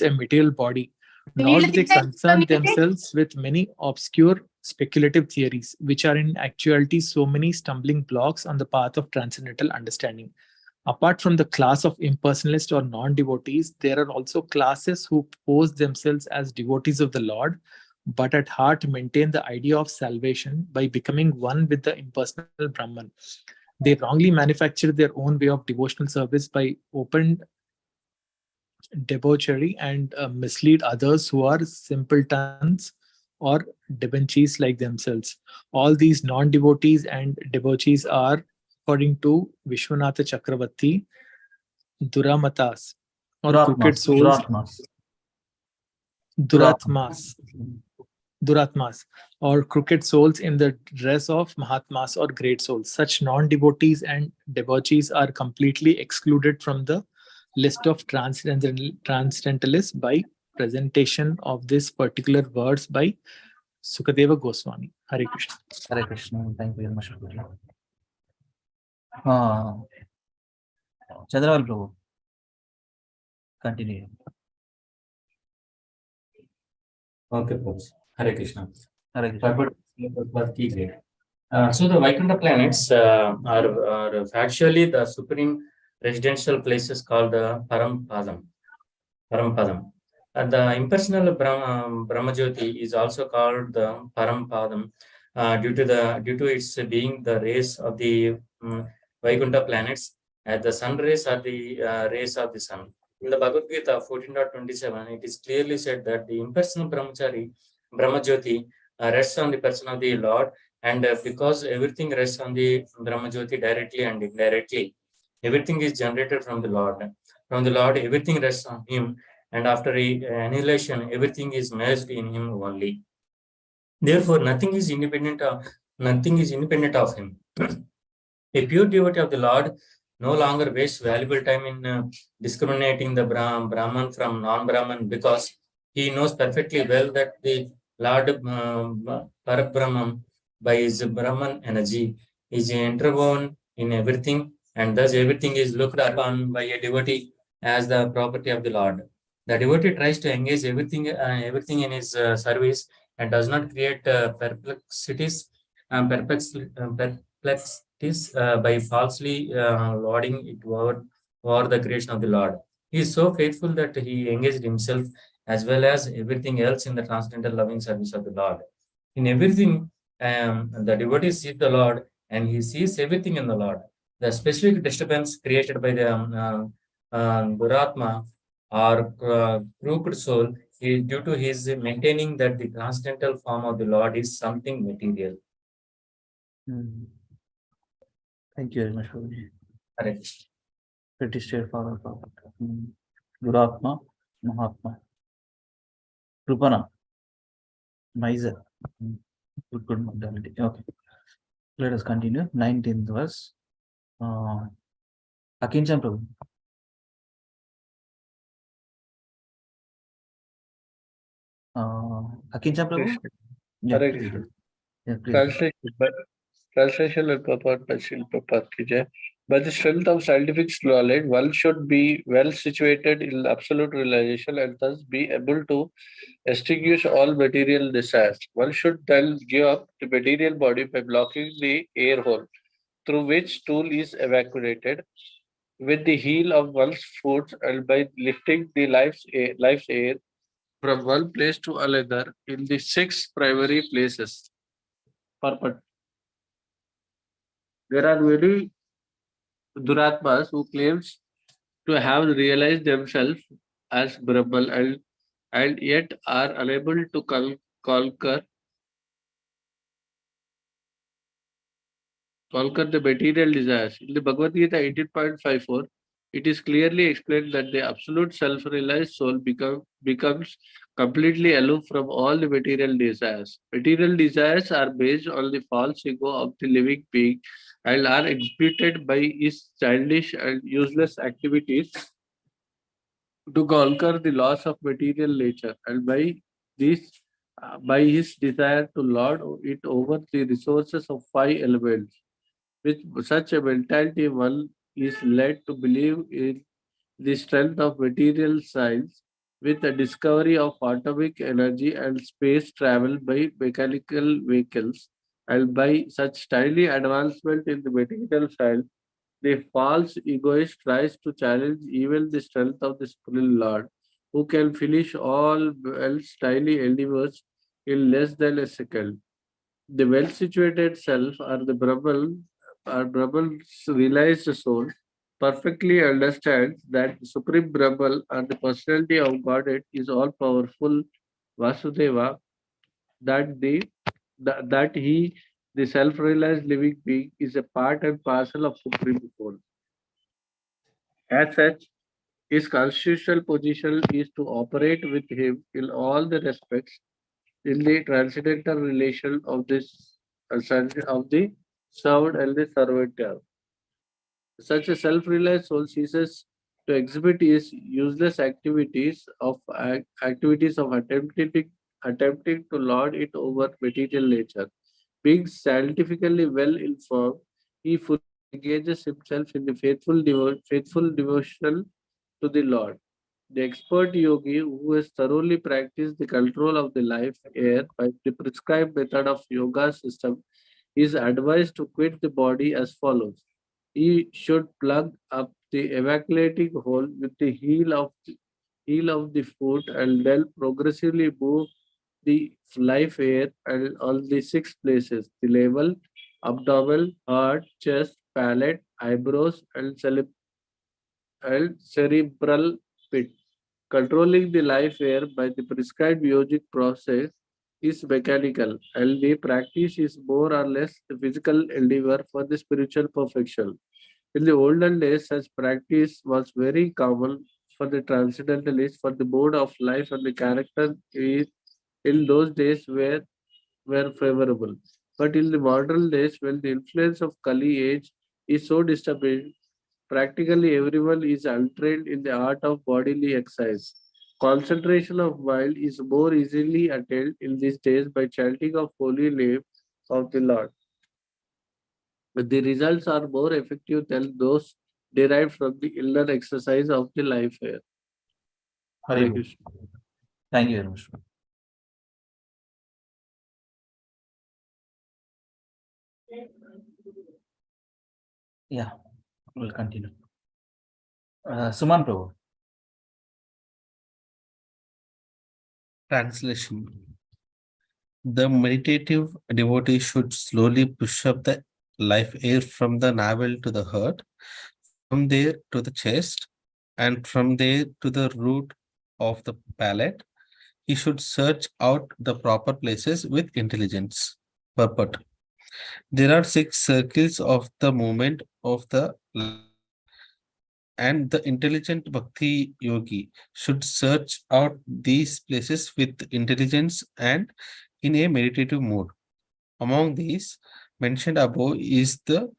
a material body. Nor do they concern themselves with many obscure speculative theories, which are in actuality so many stumbling blocks on the path of transcendental understanding. Apart from the class of impersonalists or non-devotees, there are also classes who pose themselves as devotees of the Lord, but at heart maintain the idea of salvation by becoming one with the impersonal Brahman. They wrongly manufacture their own way of devotional service by open debauchery and mislead others who are simpletons or debauchees like themselves. All these non-devotees and debauchees are, according to Vishwanatha Chakravarti, Duramatas or crooked souls. Duratmas or crooked souls in the dress of Mahatmas or great souls. Such non-devotees and debauchees are completely excluded from the list of transcendentalists by presentation of this particular verse by Sukadeva Goswami. Hare Krishna. Hare Krishna. Thank you very much. Chandraval Prabhu, continue. Okay, folks. Hare Krishna. Hare Krishna. So the Vaikuntha planets are actually the supreme residential places called Parampadam. And the impersonal Brahmajyoti is also called the Parampadam due to its being the rays of the Vaikuntha planets, as the sun rays are the rays of the sun. In the Bhagavad Gita 14.27, it is clearly said that the impersonal Brahmajyoti rests on the person of the Lord, and because everything rests on the Brahmajyoti directly and indirectly, everything is generated from the Lord. From the Lord, everything rests on Him, and after annihilation, everything is merged in Him only. Therefore, nothing is independent of Him. A pure devotee of the Lord no longer wastes valuable time in discriminating the Brahman from non-Brahman, because he knows perfectly well that the Lord Parabrahman, by his Brahman energy, is interwoven in everything, and thus everything is looked upon by a devotee as the property of the Lord. The devotee tries to engage everything in his service and does not create perplexities by falsely lauding it over the creation of the Lord. He is so faithful that he engaged himself as well as everything else in the transcendental loving service of the Lord. In everything, the devotee sees the Lord and he sees everything in the Lord. The specific disturbance created by the Duratma or crooked soul is due to his maintaining that the transcendental form of the Lord is something material. Thank you very much, Prabhuji. Correct. Pretty straightforward. Duratma, Mahatma. Krupana. Miser. Good mentality. Okay. Let us continue. 19th verse. Akinchan Prabhu. Akinchan Prabhu? Yeah, please. Yeah, please. Translation and purport by Srila Prabhupada ki jai. By the strength of scientific knowledge, one should be well situated in absolute realization and thus be able to extinguish all material desires. One should then give up the material body by blocking the air hole through which stool is evacuated with the heel of one's foot, and by lifting the life's air from one place to another in the 6 primary places. Purport. There are many Duratmas who claims to have realized themselves as Brahman and yet are unable to conquer the material desires. In the Bhagavad Gita 18.54, it is clearly explained that the absolute self-realized soul becomes completely aloof from all the material desires. Material desires are based on the false ego of the living being and are executed by his childish and useless activities to conquer the loss of material nature, and this by his desire to lord it over the resources of five elements. With such a mentality, one is led to believe in the strength of material science with the discovery of atomic energy and space travel by mechanical vehicles, and by such tiny advancement in the material science, the false egoist tries to challenge even the strength of the Supreme Lord, who can finish all else tiny endeavors in less than a second. The well-situated self Brahman's realized soul perfectly understands that the Supreme Brahman and the personality of Godhead is all-powerful Vasudeva, that that he, the self-realized living being, is a part and parcel of Supreme Soul. As such, his constitutional position is to operate with him in all the respects in the transcendental relation of this of the served and the servant. Such a self-realized soul ceases to exhibit his useless activities of attempting to lord it over material nature. Being scientifically well informed, he fully engages himself in the faithful devotion to the Lord. The expert yogi who has thoroughly practiced the control of the life air by the prescribed method of yoga system is advised to quit the body as follows. He should plug up the evacuating hole with the heel of the foot and then progressively move the life air and on the six places: the navel, abdomen, heart, chest, palate, eyebrows, and cerebral pit. Controlling the life air by the prescribed yogic process is mechanical, and the practice is more or less the physical endeavor for the spiritual perfection. In the olden days, such practice was very common for the transcendentalists, for the mode of life and the character in those days were favorable. But in the modern days, when the influence of Kali age is so disturbing, practically everyone is untrained in the art of bodily exercise. Concentration of mind is more easily attained in these days by chanting of holy name of the Lord. But the results are more effective than those derived from the inner exercise of the life air. Hare Hare Bol. Krishna. Thank you very much. Yeah, we'll continue. Suman Prabhu. Translation. The meditative devotee should slowly push up the life air from the navel to the heart, from there to the chest, and from there to the root of the palate. He should search out the proper places with intelligence. Purport. There are 6 circles of the movement of the life, and the intelligent bhakti yogi should search out these places with intelligence and in a meditative mode. Among these, mentioned above is the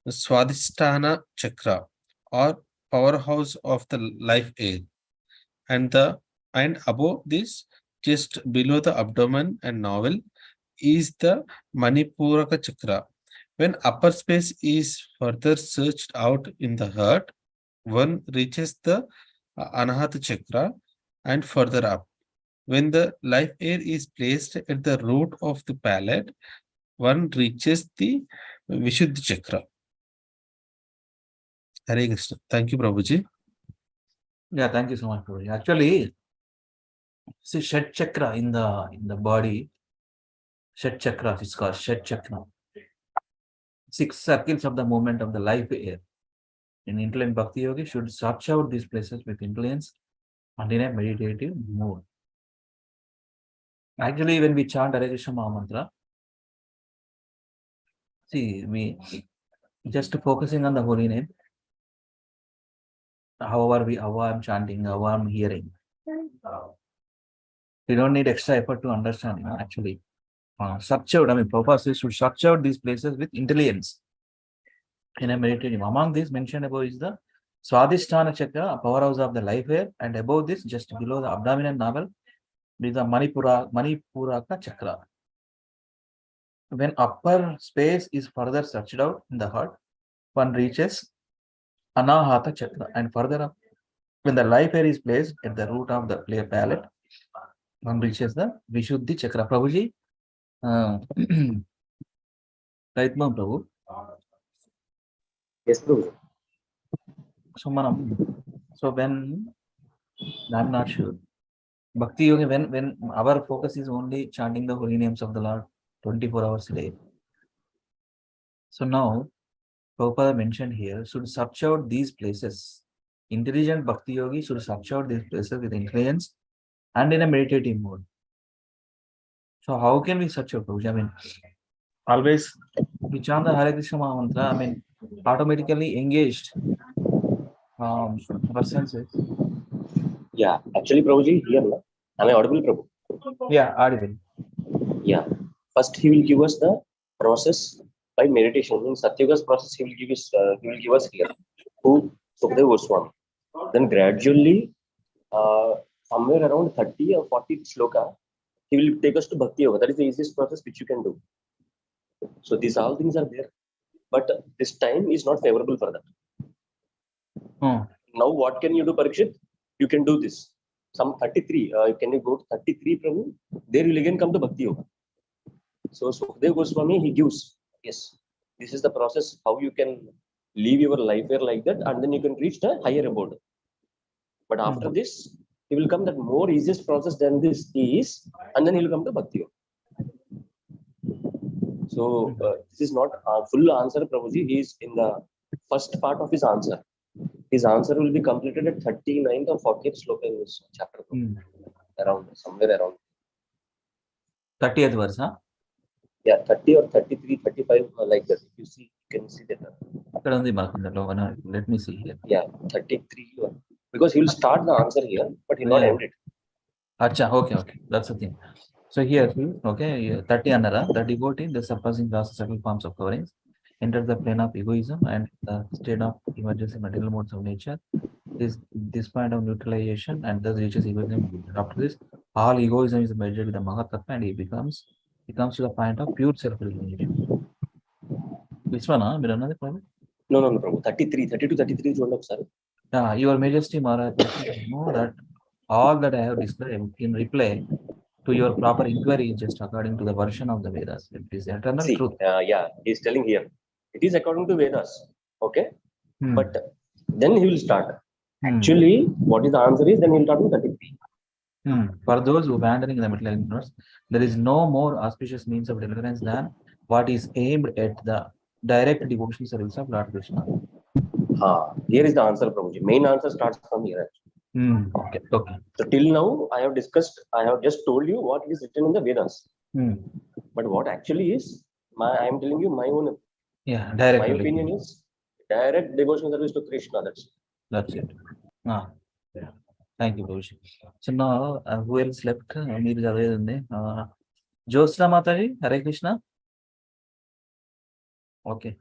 Swadhisthana chakra, or powerhouse of the life air, and above this, just below the abdomen and navel, is the Manipuraka chakra. When upper space is further searched out in the heart, one reaches the Anahata chakra and further up. When the life air is placed at the root of the palate, one reaches the Vishuddha chakra. Hare Krishna. Thank you, Prabhuji. Yeah, thank you so much, Prabhuji. Actually, see Shat Chakra in the body, Shat Chakra is called Shat Chakra. 6 circles of the movement of the life air. An intelligent bhakti yogi should search out these places with intelligence and in a meditative mood. Actually, when we chant Hare Krishna Mahamantra, see, we just focusing on the holy name, how I'm chanting, how I'm hearing. We don't need extra effort to understand, actually. Search out, Prabhupada says should search out these places with intelligence in a meditative. Among these mentioned above is the Swadhisthana Chakra, powerhouse of the life air, and above this, just below the abdominal navel, is the Manipuraka Chakra. When upper space is further searched out in the heart, one reaches Anahata Chakra, and further up, when the life air is placed at the root of the clear palate, one reaches the Vishuddhi Chakra. Prabhuji, right, Ma'am Prabhu? Yes, Prabhu. So when I'm not sure. Bhakti Yoga, when our focus is only chanting the holy names of the Lord 24 hours a day. So now, Prabhupada mentioned here, should search out these places. Intelligent Bhakti Yogi should search out these places with intelligence and in a meditative mode. So how can we search out, Prabhuji? Always we chant the Hare Krishna Mahamantra, automatically engaged our senses. Yeah, actually, Prabhuji, here, am I audible, Prabhu? Yeah, audible. Yeah. First, he will give us the process by meditation. In Satyuga's process, he will give us here. Who? Sukadeva Goswami. Then gradually, somewhere around 30 or 40 sloka, he will take us to Bhakti Yoga. That is the easiest process which you can do. So these all things are there. But this time is not favorable for that. Now, what can you do, Parikshit? You can do this. Some 33. Can you go to 33, Prabhu? There you will again come to Bhakti Yoga. So Sukadeva Goswami, he gives, yes, this is the process how you can live your life here like that, and then you can reach the higher abode. But after this, he will come that more easiest process than this is, and then he will come to Bhakti Yoga. So this is not a full answer, Prabhuji. He is in the first part of his answer. His answer will be completed at 39th or 40th sloka in this chapter. Around, somewhere around. 30th verse, huh? Yeah, 30 or 33, 35, like that. If you see, you can see that. Let me see here. Yeah, 33. Because he will start the answer here, but he will not end it. Acha, okay. That's the thing. So here, okay, 30 anara, the devotee, the surpassing class several forms of coverings, enters the plane of egoism and the state of emergency material modes of nature. This point of neutralization and thus reaches egoism. After this, all egoism is merged with the Mahatattva and he comes to the point of pure self-realization. Which one, huh? No, Prabhu. 33, 30 to 33 is one of sir. Yeah, Your Majesty Maharaj, know that all that I have described in reply to your proper inquiry is just according to the version of the Vedas. It is eternal truth. Yeah, he is telling here. It is according to Vedas. Okay. But then he will start. Actually, what is the answer is, then he will start with 33. For those who abandoning the material universe, there is no more auspicious means of deliverance than what is aimed at the direct devotional service of Lord Krishna. Here is the answer, Prabhuji. Main answer starts from here. Okay. So till now, I have just told you what is written in the Vedas. But what actually is, I am telling you my own. Yeah, direct. My opinion is direct devotional service to Krishna. That's it. Thank you, Bhushi. So now, who else left? Josna Mataji, Hare Krishna. Okay.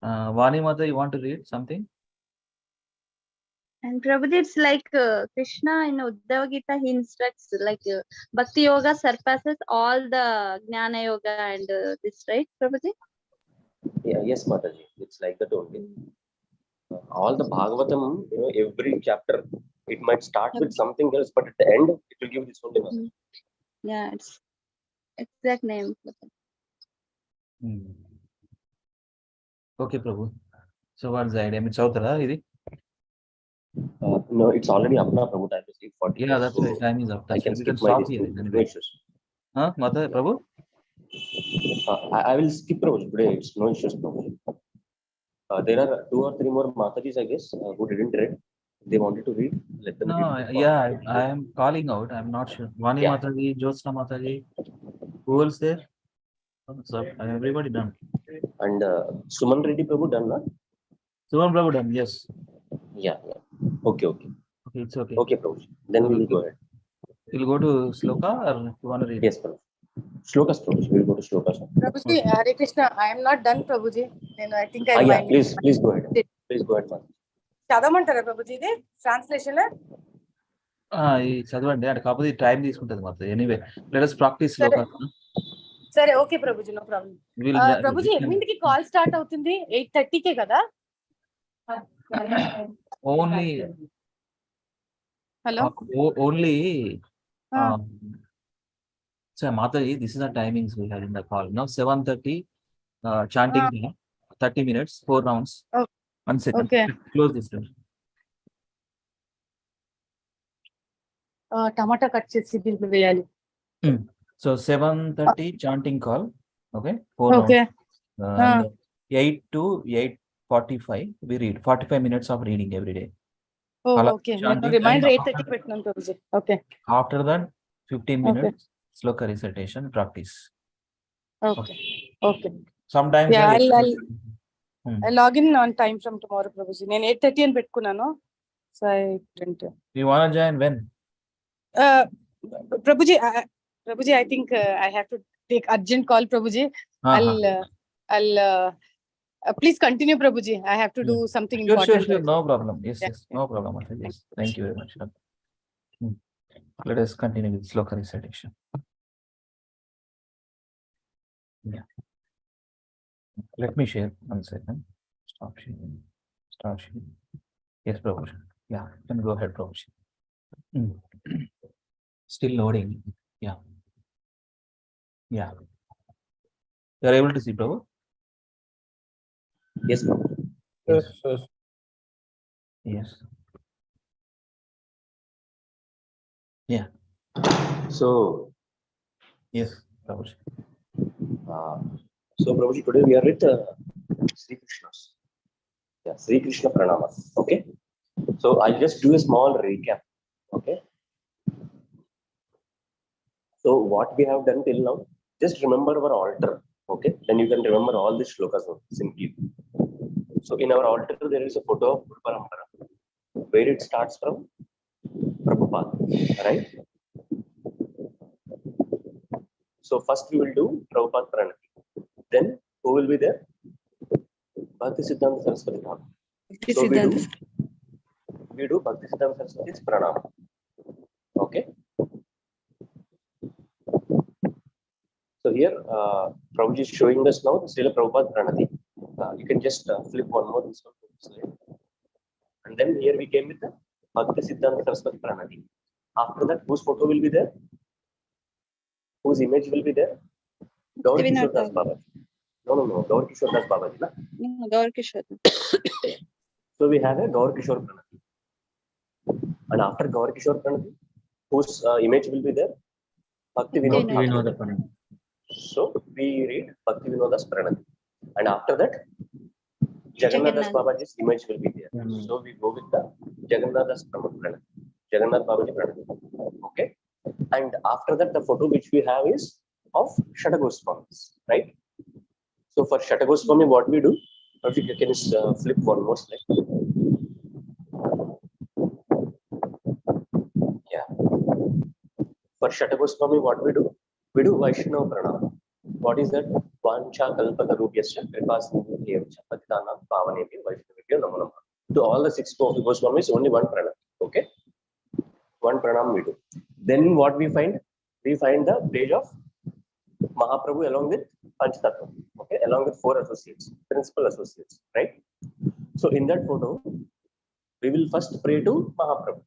Vani Mata, you want to read something? And Prabhuji, it's like Krishna in Uddhava Gita, he instructs like Bhakti Yoga surpasses all the Jnana Yoga and this, right, Prabhuji? Yeah, yes, Mataji. It's like that only. All the Bhagavatam, every chapter, it might start with something else, but at the end, it will give this only message. Yeah, it's exact name. Okay, Prabhu. So what's the idea? It's out there, no, it's already up now, Prabhu. Time is 8:40. Yeah, that's right. Time is up. I can skip stop my here. no issues. Huh? Mata, Prabhu? I will skip, Prabhu. Today, it's no issues, Prabhu. There are 2 or 3 more Matajis, I guess, who didn't read. They wanted to read. Let them No, read. yeah, I am calling out. I'm not sure. Vani Yeah. Mataji, Jyotsna Mataji. Who else there? Oh, so everybody done. And Suman Reddy Prabhu done, na? Suman Prabhu done, yes. Yeah. Okay. Okay, it's okay. Okay, Prabhu. Then we will go ahead. You'll go to Sloka or you want to read? Yes, Prabhu. Shlokas, Prabhu. We will go to Shlokas. Prabhuji, Hare Krishna. I am not done, Prabhuji. Then I think I Yeah, might. please go ahead. Please go ahead, Mataji. చదవమంటారా Prabhuji ఇది translation ఈ చదవండి అంటే కాకపోతే time తీసుకుంటుంది మాత్రం anyway let us practice శ్లోక సరే okay Prabhuji no problem Prabhuji ఎన్నింటికి call start అవుతుంది 8:30కే కదా only hello only so Mataji, this is the timings we had in the call. Now 7:30 chanting 30 minutes, 4 rounds. Oh. 1 second. Okay. Close this door. Tomato cut చేసి దీంట్లో వేయాలి So 7:30 chanting call. Okay. 4 Okay. rounds. 8 to 8:45 we read. 45 minutes of reading every day. Okay నేను reminder 8:30 పెట్టినాను Prabhuji okay After that 15 minutes sloka recitation practice. Okay. Sometimes I log in on time from tomorrow, Prabhuji. నేను 8:30 అని పెట్టుకున్నాను. So I didn't. You want to join when? Prabhuji, I think I have to take urgent call, Prabhuji. I'll please continue, Prabhuji. I have to do something important. Sure. No problem. Yes. No problem. Yes. Thank you very much. Let us continue with sloka recitation. Yeah. Let me share 1 second. Stop sharing. Yes, Prabhu. Yeah, you can go ahead, Prabhu. Still loading. Yeah. You are able to see, Prabhu? Yes, Prabhu. Yes. Yeah. So. Yes, Prabhu. So, Prabhuji, today we are with Sri Krishna's. Yeah, Sri Krishna Pranama. Okay. So, I'll just do a small recap. Okay. So, what we have done till now, just remember our altar. Okay. Then you can remember all the shlokas simply. So, in our altar, there is a photo of Guru Parampara, where it starts from Prabhupada. Right. So, first we will do Prabhupada Pranam. Then who will be there? Bhakti Siddhanta Saraswati. So we do Bhakti Siddhanta Saraswati's Pranam. Okay. So here Prabhuji is showing us now the Srila Prabhupada Pranati. You can just flip one more slide. And then here we came with the Bhakti Siddhanta Saraswati Pranati. After that, whose photo will be there? Whose image will be there? Gaur Kishore Das Baba. No. Gaur Kishore Das Baba. Gaur Kishore. So we have a Gaur Kishore Pranati. And after Gaur Kishore Pranati, whose image will be there? Bhakti Vinoda Pranati. So we read Bhakti Vinoda's Pranati. And after that, Jagannath Das Babaji's image will be there. So we go with the Jagannath Das Pranati. Jagannath Babaji Pranati. Okay. And after that, the photo which we have is of Shadagoswamis, right? So for Shadagoswami, what we do? If you can flip one more slide. Yeah. For Shadagoswami, what we do? We do Vaishnava Pranam. What is that? Vancha Kalpatarubhyasya Kripasindhubhyasya Patitanam Pavanebhyo Vaishnavibhyo Namo Namah. To all the 6 Goswamis, only one Pranam. Okay. One Pranam we do. Then what we find? We find the page of Mahaprabhu along with Panchatattva, okay, along with 4 associates, principal associates, right? So in that photo, we will first pray to Mahaprabhu.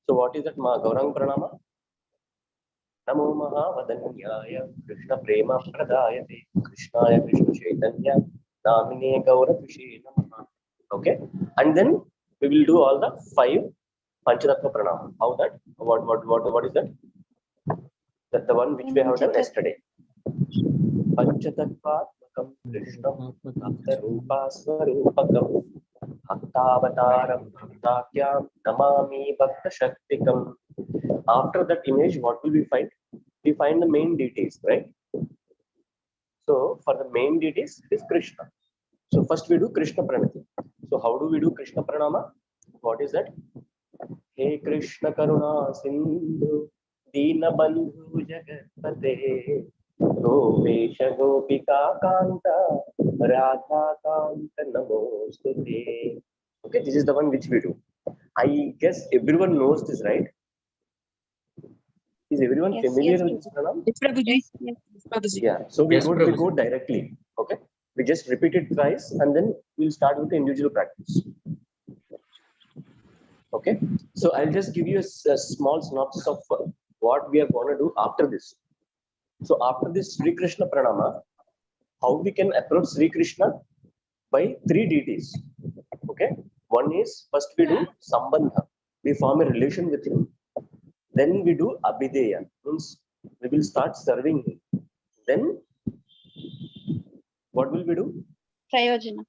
So what is that Gaurang Pranama? Namo Mahavadanyaya Krishna Prema Pradayate Krishnaya Krishna Chaitanya Namine Gaura Krishe Namaha. Okay, and then we will do all the 5 Panchatattva Pranama. How that? What is that? That the one which we have done yesterday. Panchatattva Premamakam Krishnam Bhakta Rupa Swarupakam Bhaktavataram Bhaktakyam Namami Bhakta Shaktikam. After that image, what will we find? We find the main deities, right? So for the main deities, it is Krishna. So first we do Krishna Pranati. So how do we do Krishna Pranama? What is that? Hey Krishna Karuna Sindhu Dina Bandhu Jagatpate Gopesha Gopika Kanta Radha Kanta Namostute. Okay, this is the one which we do. I guess everyone knows this, right? Is everyone familiar with this pranam? Yes, Prabhuji. Yeah. So we go directly. Okay. We just repeat it twice and then we'll start with the individual practice. Okay. So I'll just give you a small synopsis of what we are going to do after this. So after this Sri Krishna Pranama, how we can approach Sri Krishna? By three deities. Okay. One is, first we do Sambandha. We form a relation with him. Then we do Abhideya, means we will start serving him. Then what will we do? Prayojana.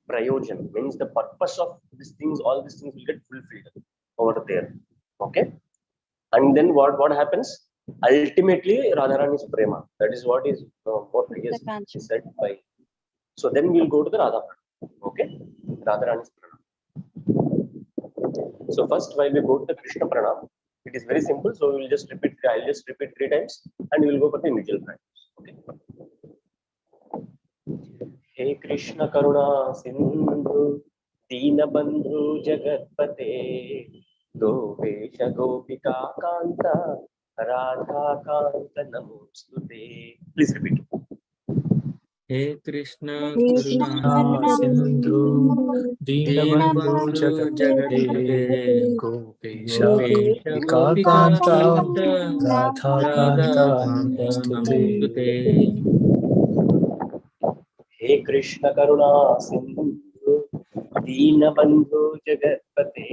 Prayojana means the purpose of these things, all these things will get fulfilled over there. Okay. And then what happens? Ultimately, Radharani's Prema. That is what is more previously said by. So then we'll go to the Radha Pranam. Okay. Radharani's Pranam. So first, while we go to the Krishna Pranam, it is very simple. So we will just repeat. I'll just repeat 3 times, and we will go for the individual practice. Okay. Hey Krishna Karuna Sindhu Dina Bandhu Jagatpate Gopesha Gopika Kanta Radha Kanta Namostute. Please repeat. Hey Krishna Karuna Sindhu Deenabandhu Jagatpate Gopesha Gopika Kanta Radha Kanta Namostute. Hey Krishna Karuna Sindhu Dina Bandhu Jagatpate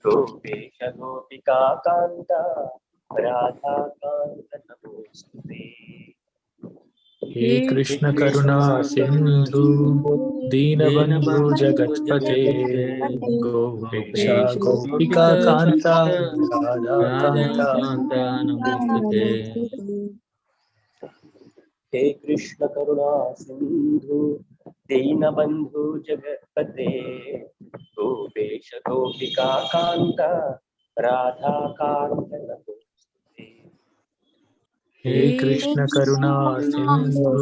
Gopesha Gopika Kanta Radha Kanta Namostute. He Krishna Karuna Sindhu Deenabandhu Jagatpate Gopesha Gopika Kanta Radha Kanta Namostute. Hey Krishna Karuna Sindhu Dina Bandhu Jagatpate Gopesha Gopika Kanta Radha Kanta Namostute. He Krishna Karuna Sindhu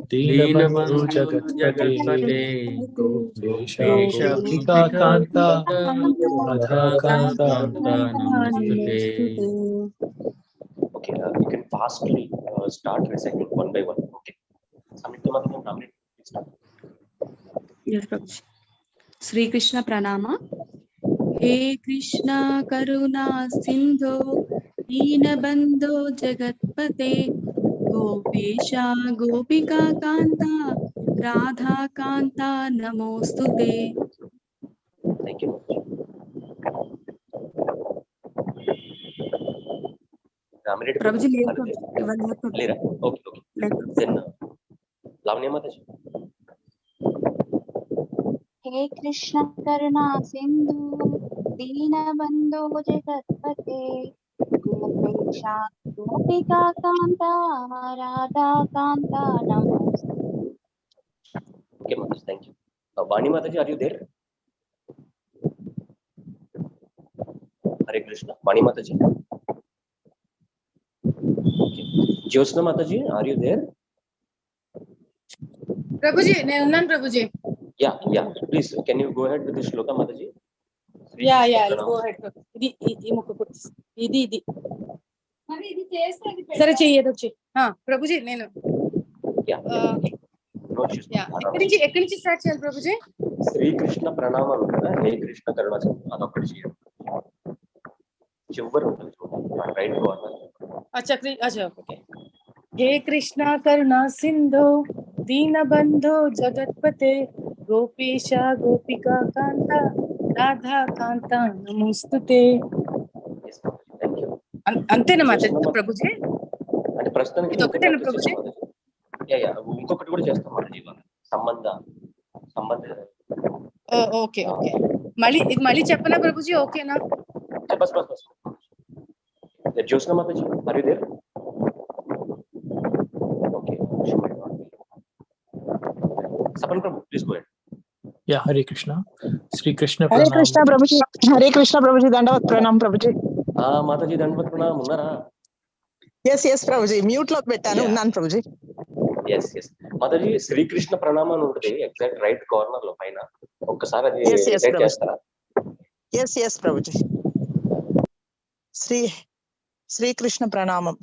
Deenabandhu Jagatpate Gopesha Gopika Kanta Radha Kanta Namostute. Okay, you can fastly start reciting one by one. Okay. Yes, Prabhuji. Sri Krishna Pranama. He Krishna Karuna Sindhu Deenabandhu Jagatpate Gopesha Gopika Kanta Radha Kanta Namostute. Thank you. Prabhuji, Lera. Okay, okay. Then Lavanya Mataji. Hey Krishna Karuna Sindhu Dina Bandhu Jagatpate Gopesha Gopika Kanta Radha Kanta Namostute. Okay, Mataji, thank you. Vani Mataji, are you there? Hare Krishna. Vani Mataji. Okay. Jyosna Mataji, are you there? Prabhuji, నేను ఉన్నాను Prabhuji. Yeah. Please, can you go ahead with the Sloka Mataji? Yeah, I'll go ahead. ఇది ముక్క కొట్టి. ఇది. సరే చెయ్యేదో చెయ్యి. Prabhuji, నేను. Yeah. No issues. ఎక్కడి నుంచి స్టార్ట్ చేయాలి Prabhuji? Sri Krishna Pranama ఉంటుందా? Hey Krishna Karuna Sindhu అదొక్కటి చేయండి. చివరి ఉంటుంది చూడండి. Right corner. అచ్చా ఓకే. हे कृष्णा करुणा सिंधु दीन बंधु जगतपते गोपीशा गोपिका कांता राधा कांता नमोस्तुते. అంతేనా మాతాజీ ప్రభుజీ? అంటే ప్రస్తుతానికి ఇది ఒకటేనా ప్రభుజీ? ఇంకొకటి కూడా చేస్తాం మాతాజీ ఇవాళ సంబంధ ఓకే ఓకే మళ్ళీ చెప్పనా ప్రభుజీ? ఓకేనా? బస్ Jyotsna Mataji are you there? Okay, Sapan Prabhu please go ahead. Yeah, Hare Krishna. Sri Krishna Hare Pranam. Krishna Prabhuji. Hare Krishna Prabhuji. Dandavat Pranam Prabhuji. Mataji దండవత్ ప్రణామం. ఉన్నారా? Yes Prabhuji. Mute లో పెట్టాను. ఉన్నాను Prabhuji. ఎస్ మాతాజీ శ్రీకృష్ణ ప్రణామం అని ఉంటుంది ఎగ్జాక్ట్ రైట్ కార్నర్ లో పైన. ఒక్కసారి అది Yes రిసైట్ Prabhuji. చేస్తారా? Yes Prabhuji. Sri Krishna Pranamam.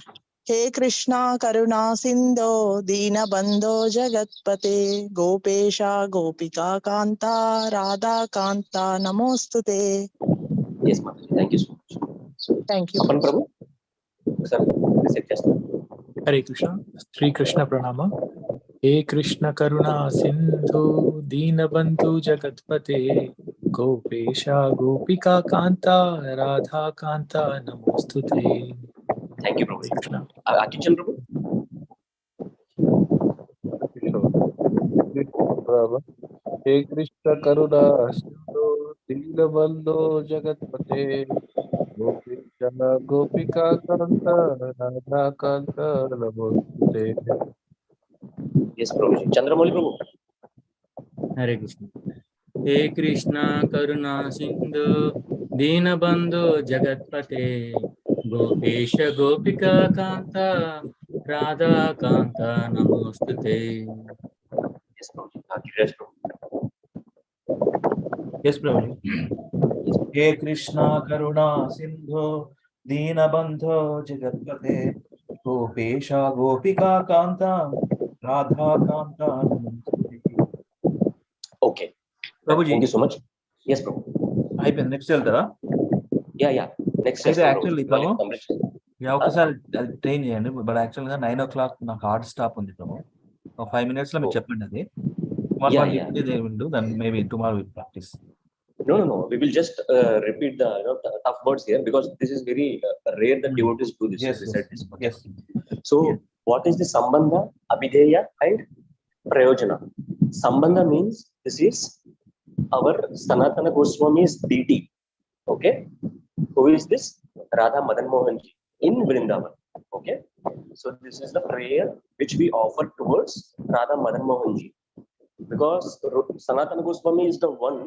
He Krishna Karuna Sindho Dina Bandho Jagatpate Gopesha Gopika Kanta Radha Kanta Namostute. Yes Mataji, thank you so much. Thank you. Apan Prabhu, sir, reset చేస్తాను. Hare Krishna. Sri Krishna Pranama. He Krishna Karuna Sindhu Deenabandhu Jagatpate Gopesha Gopika Kanta Radha Kanta Namostute. Thank you Prabhu. Krishna. Akichan Prabhu. हे कृष्ण करुणा सिंधु दीनबंधो जगतपते गोपीश गोपिका कांत राधा कांत नमोस्तुते. Yes Prabhu. Chandramouli Prabhu. Hare Krishna. He Krishna Karuna Sindhu Deenabandhu Jagatpate Gopesha Gopika Kanta Radha Kanta Namostute. Yes Prabhu. Girish Prabhu. Yes, Prabhuji. He Krishna Karuna Sindhu Deenabandho Jagatpate Gopesha Gopika Kanta Radha Kanta Namostute. Okay. Prabhuji. Thank you so much. Yes Prabhu. అయిపోయింది. Next వెళ్తారా? Yeah. Next అయితే చేస్తాను actually Prabhu. ఒకసారి అది train చేయండి. But యాక్చువల్గా 9 o'clock నాకు hard stop ఉంది ప్రభు. ఒక 5 minutes లో మీరు చెప్పండి అది. Then maybe tomorrow we'll practice. No. We will just repeat the tough words here because this is very rare that devotees do this. Yes. So, what is the Sambandha, Abhideya, and Prayojana? Sambandha means this is our Sanatana Goswami's deity. Okay, who is this? Radha Madan Mohan ji in Vrindavan. Okay, so this is the prayer which we offer towards Radha Madan Mohan ji. Because Sanatana Goswami is the one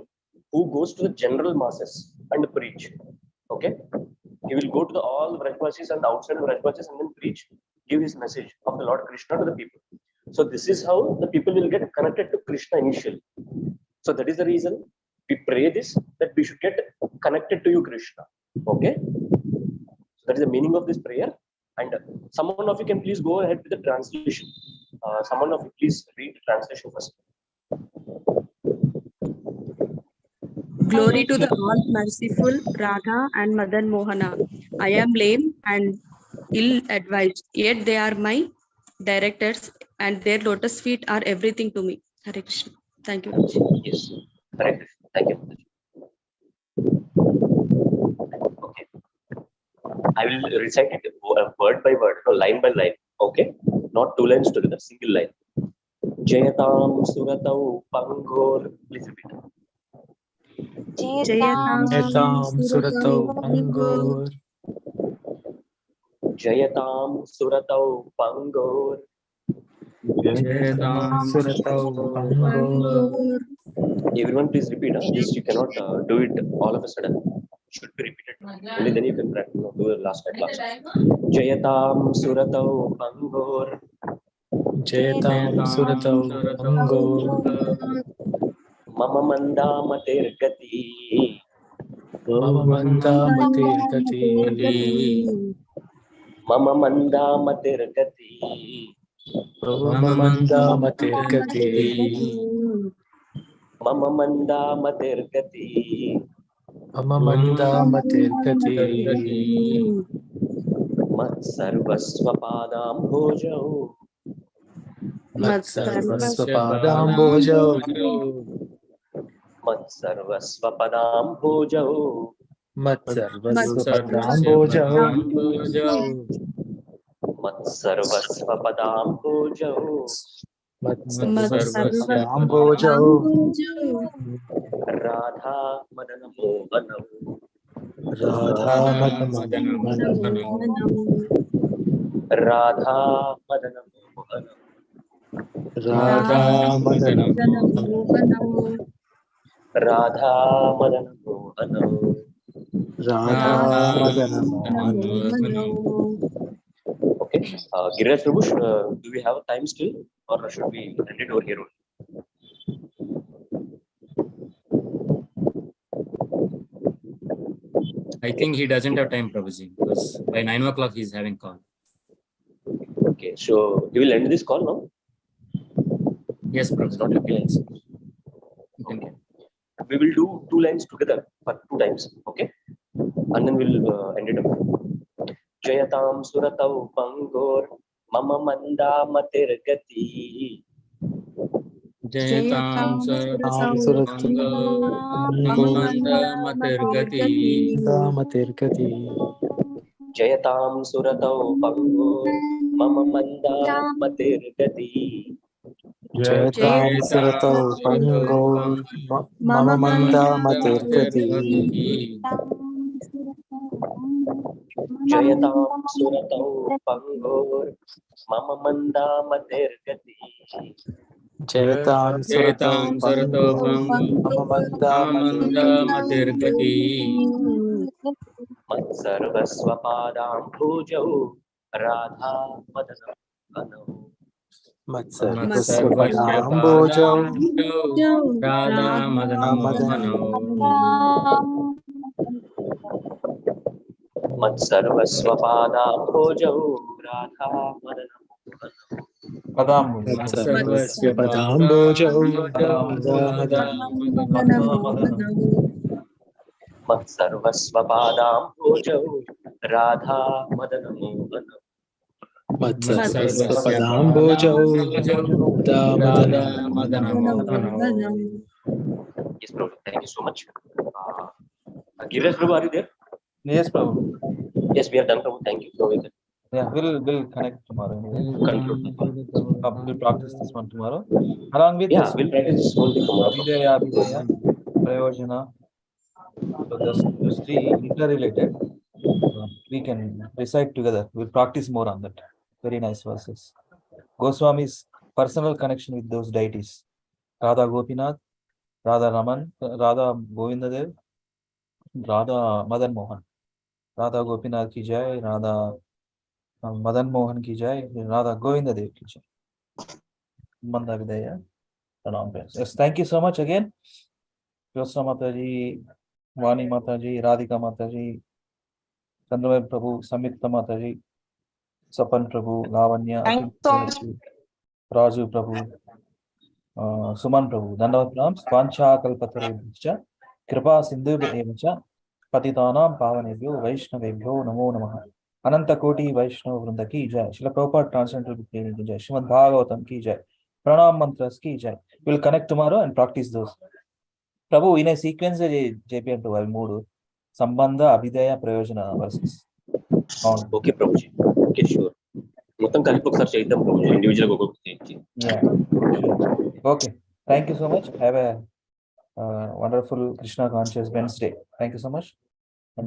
who goes to the general masses and preach. Okay, he will go to all Vrajvasis and outside of Vrajvasis and then preach, give his message of the Lord Krishna to the people. So this is how the people will get connected to Krishna initially. So that is the reason we pray this, that we should get connected to you Krishna. Okay, so that is the meaning of this prayer. And someone of you can please go ahead with the translation. Someone of you please read the translation first. Glory to the all merciful Radha and Madan Mohana. I am lame and ill-advised, yet they are my directors and their lotus feet are everything to me. Hare Krishna. Thank you. Yes, correct. Thank you. Okay, I will recite it word by word, no, line by line. Okay, not two lines together, single line. Jayatam Suratau Pangor. Please repeat. Jayatam Suratau Pangor. Jayatam Suratau Pangor. Jayatam Suratau Pangor. Everyone please repeat. This you cannot do it all of a sudden. It should be repeated. Only then you can practice. No, do it last at last. Jayatam Suratau Pangor. Jayatam Suratau Pangor. Mama Mandamater Gati. Mama Mandamater Gati. Mama Mandamater Gati. Mama Mandamater Gati. Mama Mandamater Gati. Mama Mandamater Gati. Mat Sarvasvapadam Bhojau. Mat Sarvasvapadam Bhojau. Mat Sarvasvapadam Bhojau. Mat Sarvasvapadam Bhojau. मत्सर्वस्वपदाम्भोजौ मत्सर्वस्याम्भोजौ Radha Madan मोहनौ Radha मदनमोहनौ Radha Madan मोहनौ Radha मदनमोहनौ Radha Madan मोहनौ Radha मदनमोहनौ. Okay. Giriraj Prabhu, do we have time still, or should we end it over here only? I think he doesn't have time, Prabhuji, because by 9 o'clock he's having call. Okay, so he will end this call now? Yes, It's Prabhuji. not looking like. Okay. We will do 2 lines together for 2 times, okay? And then we'll end it up. Jayatam suratau pangor mama manda matirgati. Jayatam Suratango Mamamanda Matirgati. Jayatam suratau pangor mama manda matirgati. Jayatam suratau pango mama manda matirgati. Jayatam suratau pangor mama manda matirgati. Jayatam suratau pango mama manda matirgati. Matsarvasvapadambhojau Radha Madanam Anau. Matsarvasvapadambhojau Radha Madanamohanau. Matsarvasvapadambhojau Radha Madanam Matsarvasvapadambhojau Radha Matsarvasvapadambhojau Radha Madanam Matsarvasvapadambhojau Radha Madanamohanau. Yes, Prabhu. Thank you so much. Giriraj Prabhu, are you there? Yes, Prabhu. Yes, we are done, Prabhu. Thank you. Prabhu. Yeah, we'll connect tomorrow. Conclude. We'll practice this one tomorrow. Along with Yeah, this, we'll practice this whole thing tomorrow. Abhidaya, Prayojana. So those 3 interrelated. We can recite together. We'll practice more on that. Very nice verses. Goswami's personal connection with those deities. Radha Gopinath, Radha Raman, Radha Govindadev, Radha Madan Mohan. Radha Gopinath ki jai, Radha Madan Mohan ki jai, Radha Govindadev ki jai. Manda Vidaya. Yes, thank you so much again. Jyotsna Mataji, Vani Mataji, Radhika Mataji, Chandramay Prabhu, Samyukta Mataji, Sapan Prabhu, Lavanya, Raju Prabhu, Suman Prabhu, Dandavat Prams, Pancha Kalpatarubhya, Kripa Sindhubhya, Patitanam Pavanebhyo, Vaishnavebhyo, Namo Namaha. Ananta Koti Vaishnava Vrinda ki jai. Srila Prabhupada Transcendental Book ki jai. Srimad Bhagavatam ki jai. Pranam Mantras ki jai. We'll connect tomorrow and practice those. Prabhu, in a sequence, JPM to Valmudu, Sambandha, Abhidaya, Prayojana verses. Okay, Prabhuji. Okay, sure. మొత్తం కలిపి ఒకసారి చేద్దాం ప్రభు individual గా ఒక్కొక్కటి. Yeah, sure. Okay, thank you so much. Have a wonderful Krishna conscious Wednesday. Thank you so much.